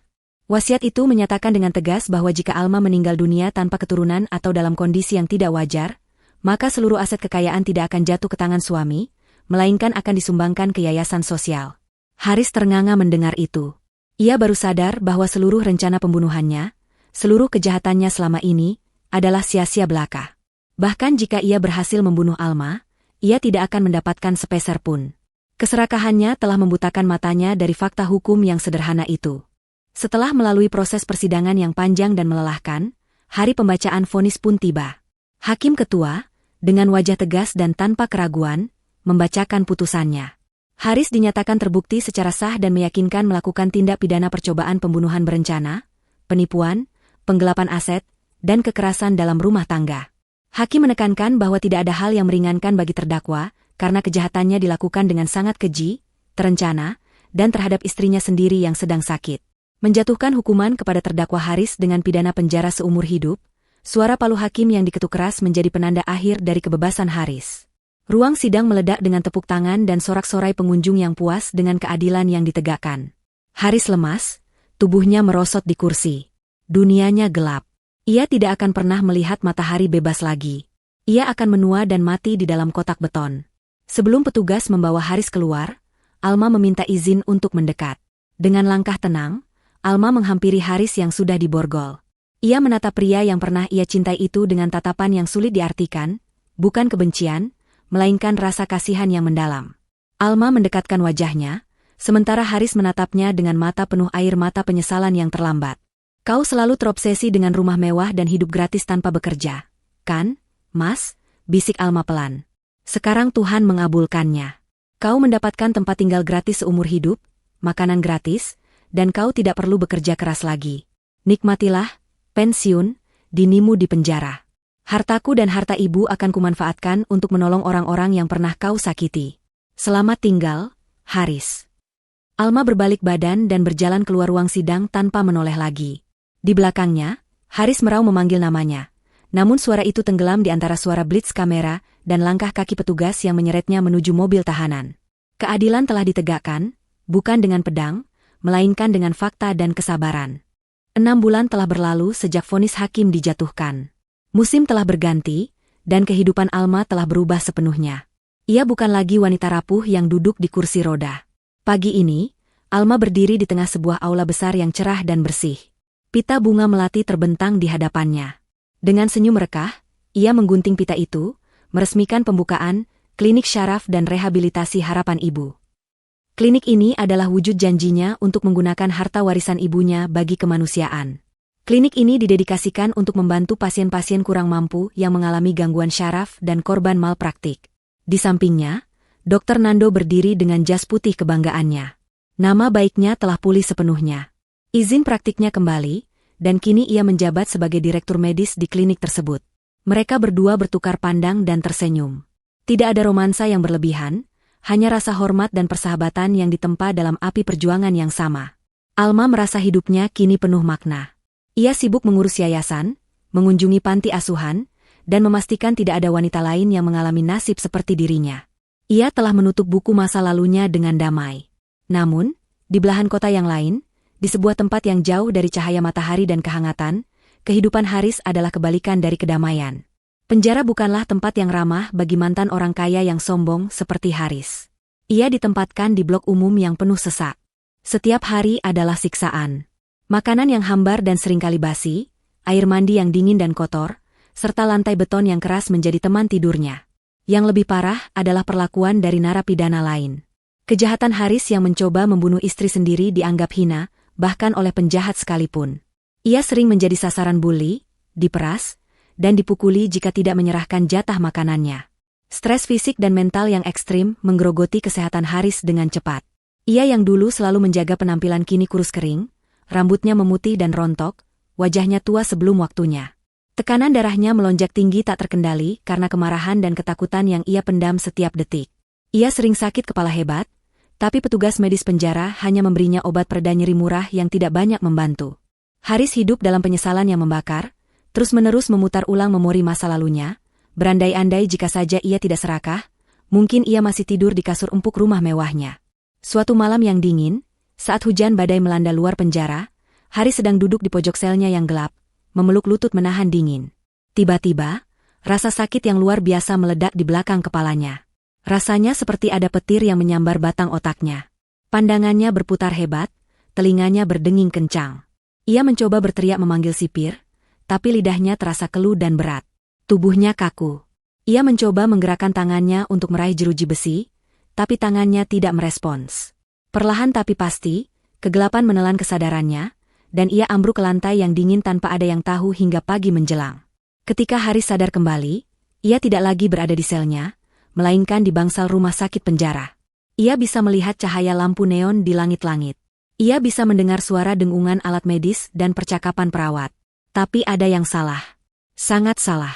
Wasiat itu menyatakan dengan tegas bahwa jika Alma meninggal dunia tanpa keturunan atau dalam kondisi yang tidak wajar, maka seluruh aset kekayaan tidak akan jatuh ke tangan suami, melainkan akan disumbangkan ke yayasan sosial. Haris ternganga mendengar itu. Ia baru sadar bahwa seluruh rencana pembunuhannya, seluruh kejahatannya selama ini, adalah sia-sia belaka. Bahkan jika ia berhasil membunuh Alma, ia tidak akan mendapatkan sepeser pun. Keserakahannya telah membutakan matanya dari fakta hukum yang sederhana itu. Setelah melalui proses persidangan yang panjang dan melelahkan, hari pembacaan vonis pun tiba. Hakim ketua, dengan wajah tegas dan tanpa keraguan, membacakan putusannya. Haris dinyatakan terbukti secara sah dan meyakinkan melakukan tindak pidana percobaan pembunuhan berencana, penipuan, penggelapan aset, dan kekerasan dalam rumah tangga. Hakim menekankan bahwa tidak ada hal yang meringankan bagi terdakwa, karena kejahatannya dilakukan dengan sangat keji, terencana, dan terhadap istrinya sendiri yang sedang sakit. Menjatuhkan hukuman kepada terdakwa Haris dengan pidana penjara seumur hidup, suara palu hakim yang diketuk keras menjadi penanda akhir dari kebebasan Haris. Ruang sidang meledak dengan tepuk tangan dan sorak-sorai pengunjung yang puas dengan keadilan yang ditegakkan. Haris lemas, tubuhnya merosot di kursi. Dunianya gelap. Ia tidak akan pernah melihat matahari bebas lagi. Ia akan menua dan mati di dalam kotak beton. Sebelum petugas membawa Haris keluar, Alma meminta izin untuk mendekat. Dengan langkah tenang, Alma menghampiri Haris yang sudah diborgol. Ia menatap pria yang pernah ia cintai itu dengan tatapan yang sulit diartikan, bukan kebencian, melainkan rasa kasihan yang mendalam. Alma mendekatkan wajahnya, sementara Haris menatapnya dengan mata penuh air mata penyesalan yang terlambat. Kau selalu terobsesi dengan rumah mewah dan hidup gratis tanpa bekerja, kan, Mas? Bisik Alma pelan. Sekarang Tuhan mengabulkannya. Kau mendapatkan tempat tinggal gratis seumur hidup, makanan gratis, dan kau tidak perlu bekerja keras lagi. Nikmatilah, pensiun, dinimu di penjara. Hartaku dan harta ibu akan kumanfaatkan untuk menolong orang-orang yang pernah kau sakiti. Selamat tinggal, Haris. Alma berbalik badan dan berjalan keluar ruang sidang tanpa menoleh lagi. Di belakangnya, Haris merau memanggil namanya. Namun suara itu tenggelam di antara suara blitz kamera dan langkah kaki petugas yang menyeretnya menuju mobil tahanan. Keadilan telah ditegakkan, bukan dengan pedang, melainkan dengan fakta dan kesabaran. 6 bulan telah berlalu sejak vonis hakim dijatuhkan. Musim telah berganti, dan kehidupan Alma telah berubah sepenuhnya. Ia bukan lagi wanita rapuh yang duduk di kursi roda. Pagi ini, Alma berdiri di tengah sebuah aula besar yang cerah dan bersih. Pita bunga melati terbentang di hadapannya. Dengan senyum rekah, ia menggunting pita itu, meresmikan pembukaan Klinik Syaraf dan Rehabilitasi Harapan Ibu. Klinik ini adalah wujud janjinya untuk menggunakan harta warisan ibunya bagi kemanusiaan. Klinik ini didedikasikan untuk membantu pasien-pasien kurang mampu yang mengalami gangguan syaraf dan korban malpraktik. Di sampingnya, Dr. Nando berdiri dengan jas putih kebanggaannya. Nama baiknya telah pulih sepenuhnya. Izin praktiknya kembali, dan kini ia menjabat sebagai direktur medis di klinik tersebut. Mereka berdua bertukar pandang dan tersenyum. Tidak ada romansa yang berlebihan, hanya rasa hormat dan persahabatan yang ditempa dalam api perjuangan yang sama. Alma merasa hidupnya kini penuh makna. Ia sibuk mengurus yayasan, mengunjungi panti asuhan, dan memastikan tidak ada wanita lain yang mengalami nasib seperti dirinya. Ia telah menutup buku masa lalunya dengan damai. Namun, di belahan kota yang lain, di sebuah tempat yang jauh dari cahaya matahari dan kehangatan, kehidupan Haris adalah kebalikan dari kedamaian. Penjara bukanlah tempat yang ramah bagi mantan orang kaya yang sombong seperti Haris. Ia ditempatkan di blok umum yang penuh sesak. Setiap hari adalah siksaan. Makanan yang hambar dan seringkali basi, air mandi yang dingin dan kotor, serta lantai beton yang keras menjadi teman tidurnya. Yang lebih parah adalah perlakuan dari narapidana lain. Kejahatan Haris yang mencoba membunuh istri sendiri dianggap hina, bahkan oleh penjahat sekalipun. Ia sering menjadi sasaran bully, diperas, dan dipukuli jika tidak menyerahkan jatah makanannya. Stres fisik dan mental yang ekstrim menggerogoti kesehatan Haris dengan cepat. Ia yang dulu selalu menjaga penampilan kini kurus kering, rambutnya memutih dan rontok, wajahnya tua sebelum waktunya. Tekanan darahnya melonjak tinggi tak terkendali karena kemarahan dan ketakutan yang ia pendam setiap detik. Ia sering sakit kepala hebat, tapi petugas medis penjara hanya memberinya obat pereda nyeri murah yang tidak banyak membantu. Haris hidup dalam penyesalan yang membakar, terus-menerus memutar ulang memori masa lalunya, berandai-andai jika saja ia tidak serakah, mungkin ia masih tidur di kasur empuk rumah mewahnya. Suatu malam yang dingin, saat hujan badai melanda luar penjara, Haris sedang duduk di pojok selnya yang gelap, memeluk lutut menahan dingin. Tiba-tiba, rasa sakit yang luar biasa meledak di belakang kepalanya. Rasanya seperti ada petir yang menyambar batang otaknya. Pandangannya berputar hebat, telinganya berdenging kencang. Ia mencoba berteriak memanggil sipir, tapi lidahnya terasa keluh dan berat. Tubuhnya kaku. Ia mencoba menggerakkan tangannya untuk meraih jeruji besi, tapi tangannya tidak merespons. Perlahan tapi pasti, kegelapan menelan kesadarannya, dan ia ambruk ke lantai yang dingin tanpa ada yang tahu hingga pagi menjelang. Ketika Haris sadar kembali, ia tidak lagi berada di selnya, melainkan di bangsal rumah sakit penjara. Ia bisa melihat cahaya lampu neon di langit-langit. Ia bisa mendengar suara dengungan alat medis dan percakapan perawat. Tapi ada yang salah. Sangat salah.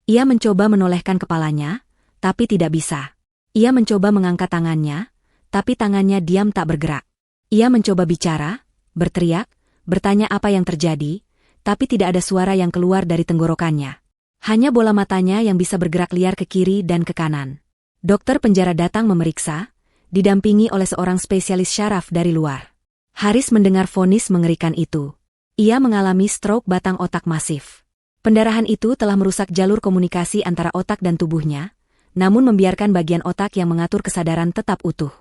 Ia mencoba menolehkan kepalanya, tapi tidak bisa. Ia mencoba mengangkat tangannya, tapi tangannya diam tak bergerak. Ia mencoba bicara, berteriak, bertanya apa yang terjadi, tapi tidak ada suara yang keluar dari tenggorokannya. Hanya bola matanya yang bisa bergerak liar ke kiri dan ke kanan. Dokter penjara datang memeriksa, didampingi oleh seorang spesialis syaraf dari luar. Haris mendengar vonis mengerikan itu. Ia mengalami stroke batang otak masif. Pendarahan itu telah merusak jalur komunikasi antara otak dan tubuhnya, namun membiarkan bagian otak yang mengatur kesadaran tetap utuh.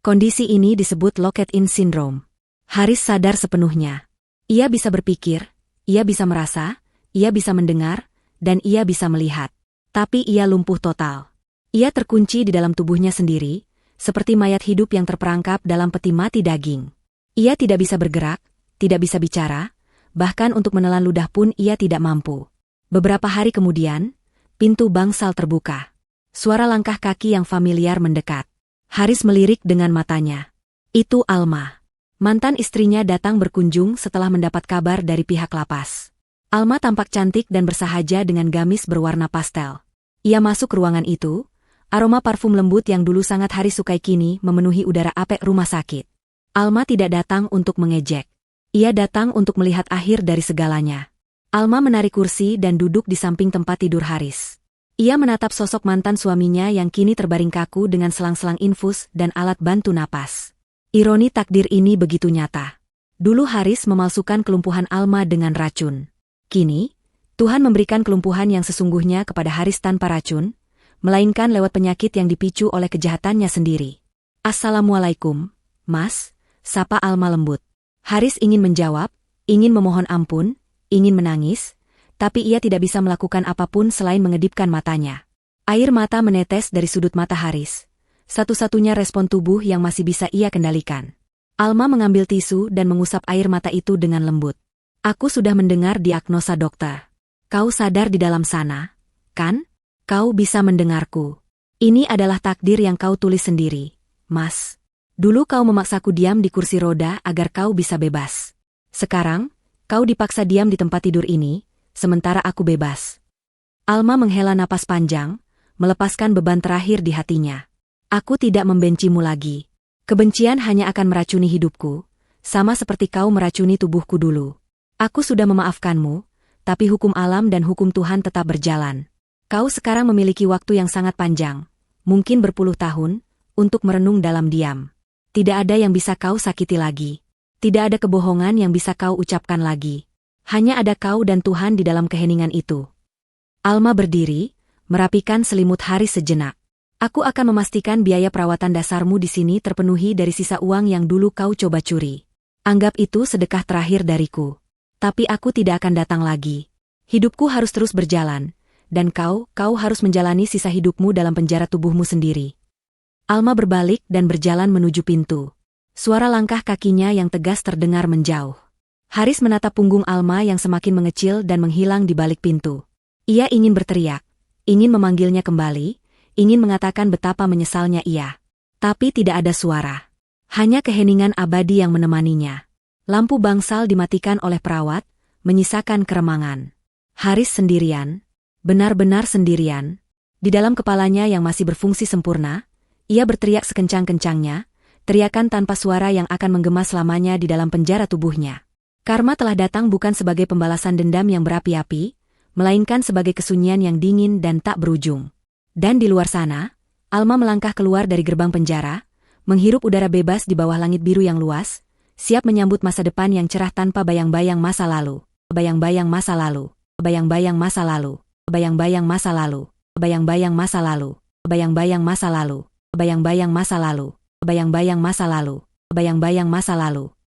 Kondisi ini disebut locked-in syndrome. Haris sadar sepenuhnya. Ia bisa berpikir, ia bisa merasa, ia bisa mendengar, dan ia bisa melihat. Tapi ia lumpuh total. Ia terkunci di dalam tubuhnya sendiri, seperti mayat hidup yang terperangkap dalam peti mati daging. Ia tidak bisa bergerak, tidak bisa bicara, bahkan untuk menelan ludah pun ia tidak mampu. Beberapa hari kemudian, pintu bangsal terbuka. Suara langkah kaki yang familiar mendekat. Haris melirik dengan matanya. Itu Alma. Mantan istrinya datang berkunjung setelah mendapat kabar dari pihak lapas. Alma tampak cantik dan bersahaja dengan gamis berwarna pastel. Ia masuk ruangan itu, aroma parfum lembut yang dulu sangat Haris sukai kini memenuhi udara apek rumah sakit. Alma tidak datang untuk mengejek. Ia datang untuk melihat akhir dari segalanya. Alma menarik kursi dan duduk di samping tempat tidur Haris. Ia menatap sosok mantan suaminya yang kini terbaring kaku dengan selang-selang infus dan alat bantu napas. Ironi takdir ini begitu nyata. Dulu Haris memalsukan kelumpuhan Alma dengan racun. Kini, Tuhan memberikan kelumpuhan yang sesungguhnya kepada Haris tanpa racun, melainkan lewat penyakit yang dipicu oleh kejahatannya sendiri. "Assalamualaikum, Mas," sapa Alma lembut. Haris ingin menjawab, ingin memohon ampun, ingin menangis, tapi ia tidak bisa melakukan apapun selain mengedipkan matanya. Air mata menetes dari sudut mata Haris, satu-satunya respon tubuh yang masih bisa ia kendalikan. Alma mengambil tisu dan mengusap air mata itu dengan lembut. "Aku sudah mendengar diagnosa dokter. Kau sadar di dalam sana, kan? Kau bisa mendengarku. Ini adalah takdir yang kau tulis sendiri, Mas. Dulu kau memaksaku diam di kursi roda agar kau bisa bebas. Sekarang, kau dipaksa diam di tempat tidur ini, sementara aku bebas." Alma menghela napas panjang, melepaskan beban terakhir di hatinya. "Aku tidak membencimu lagi. Kebencian hanya akan meracuni hidupku, sama seperti kau meracuni tubuhku dulu. Aku sudah memaafkanmu, tapi hukum alam dan hukum Tuhan tetap berjalan. Kau sekarang memiliki waktu yang sangat panjang, mungkin berpuluh tahun, untuk merenung dalam diam. Tidak ada yang bisa kau sakiti lagi. Tidak ada kebohongan yang bisa kau ucapkan lagi. Hanya ada kau dan Tuhan di dalam keheningan itu." Alma berdiri, merapikan selimut Haris sejenak. "Aku akan memastikan biaya perawatan dasarmu di sini terpenuhi dari sisa uang yang dulu kau coba curi. Anggap itu sedekah terakhir dariku. Tapi aku tidak akan datang lagi. Hidupku harus terus berjalan, dan kau harus menjalani sisa hidupmu dalam penjara tubuhmu sendiri." Alma berbalik dan berjalan menuju pintu. Suara langkah kakinya yang tegas terdengar menjauh. Haris menatap punggung Alma yang semakin mengecil dan menghilang di balik pintu. Ia ingin berteriak, ingin memanggilnya kembali, ingin mengatakan betapa menyesalnya ia. Tapi tidak ada suara. Hanya keheningan abadi yang menemaninya. Lampu bangsal dimatikan oleh perawat, menyisakan keremangan. Haris sendirian, benar-benar sendirian. Di dalam kepalanya yang masih berfungsi sempurna, ia berteriak sekencang-kencangnya, teriakan tanpa suara yang akan menggema selamanya di dalam penjara tubuhnya. Karma telah datang bukan sebagai pembalasan dendam yang berapi-api, melainkan sebagai kesunyian yang dingin dan tak berujung. Dan di luar sana, Alma melangkah keluar dari gerbang penjara, menghirup udara bebas di bawah langit biru yang luas, siap menyambut masa depan yang cerah tanpa bayang-bayang masa lalu. Bayang-bayang masa lalu. Bayang-bayang masa lalu. Bayang-bayang masa lalu. Bayang-bayang masa lalu. Bayang-bayang masa lalu. Bayang-bayang masa lalu. Bayang-bayang masa lalu. Bayang-bayang masa lalu.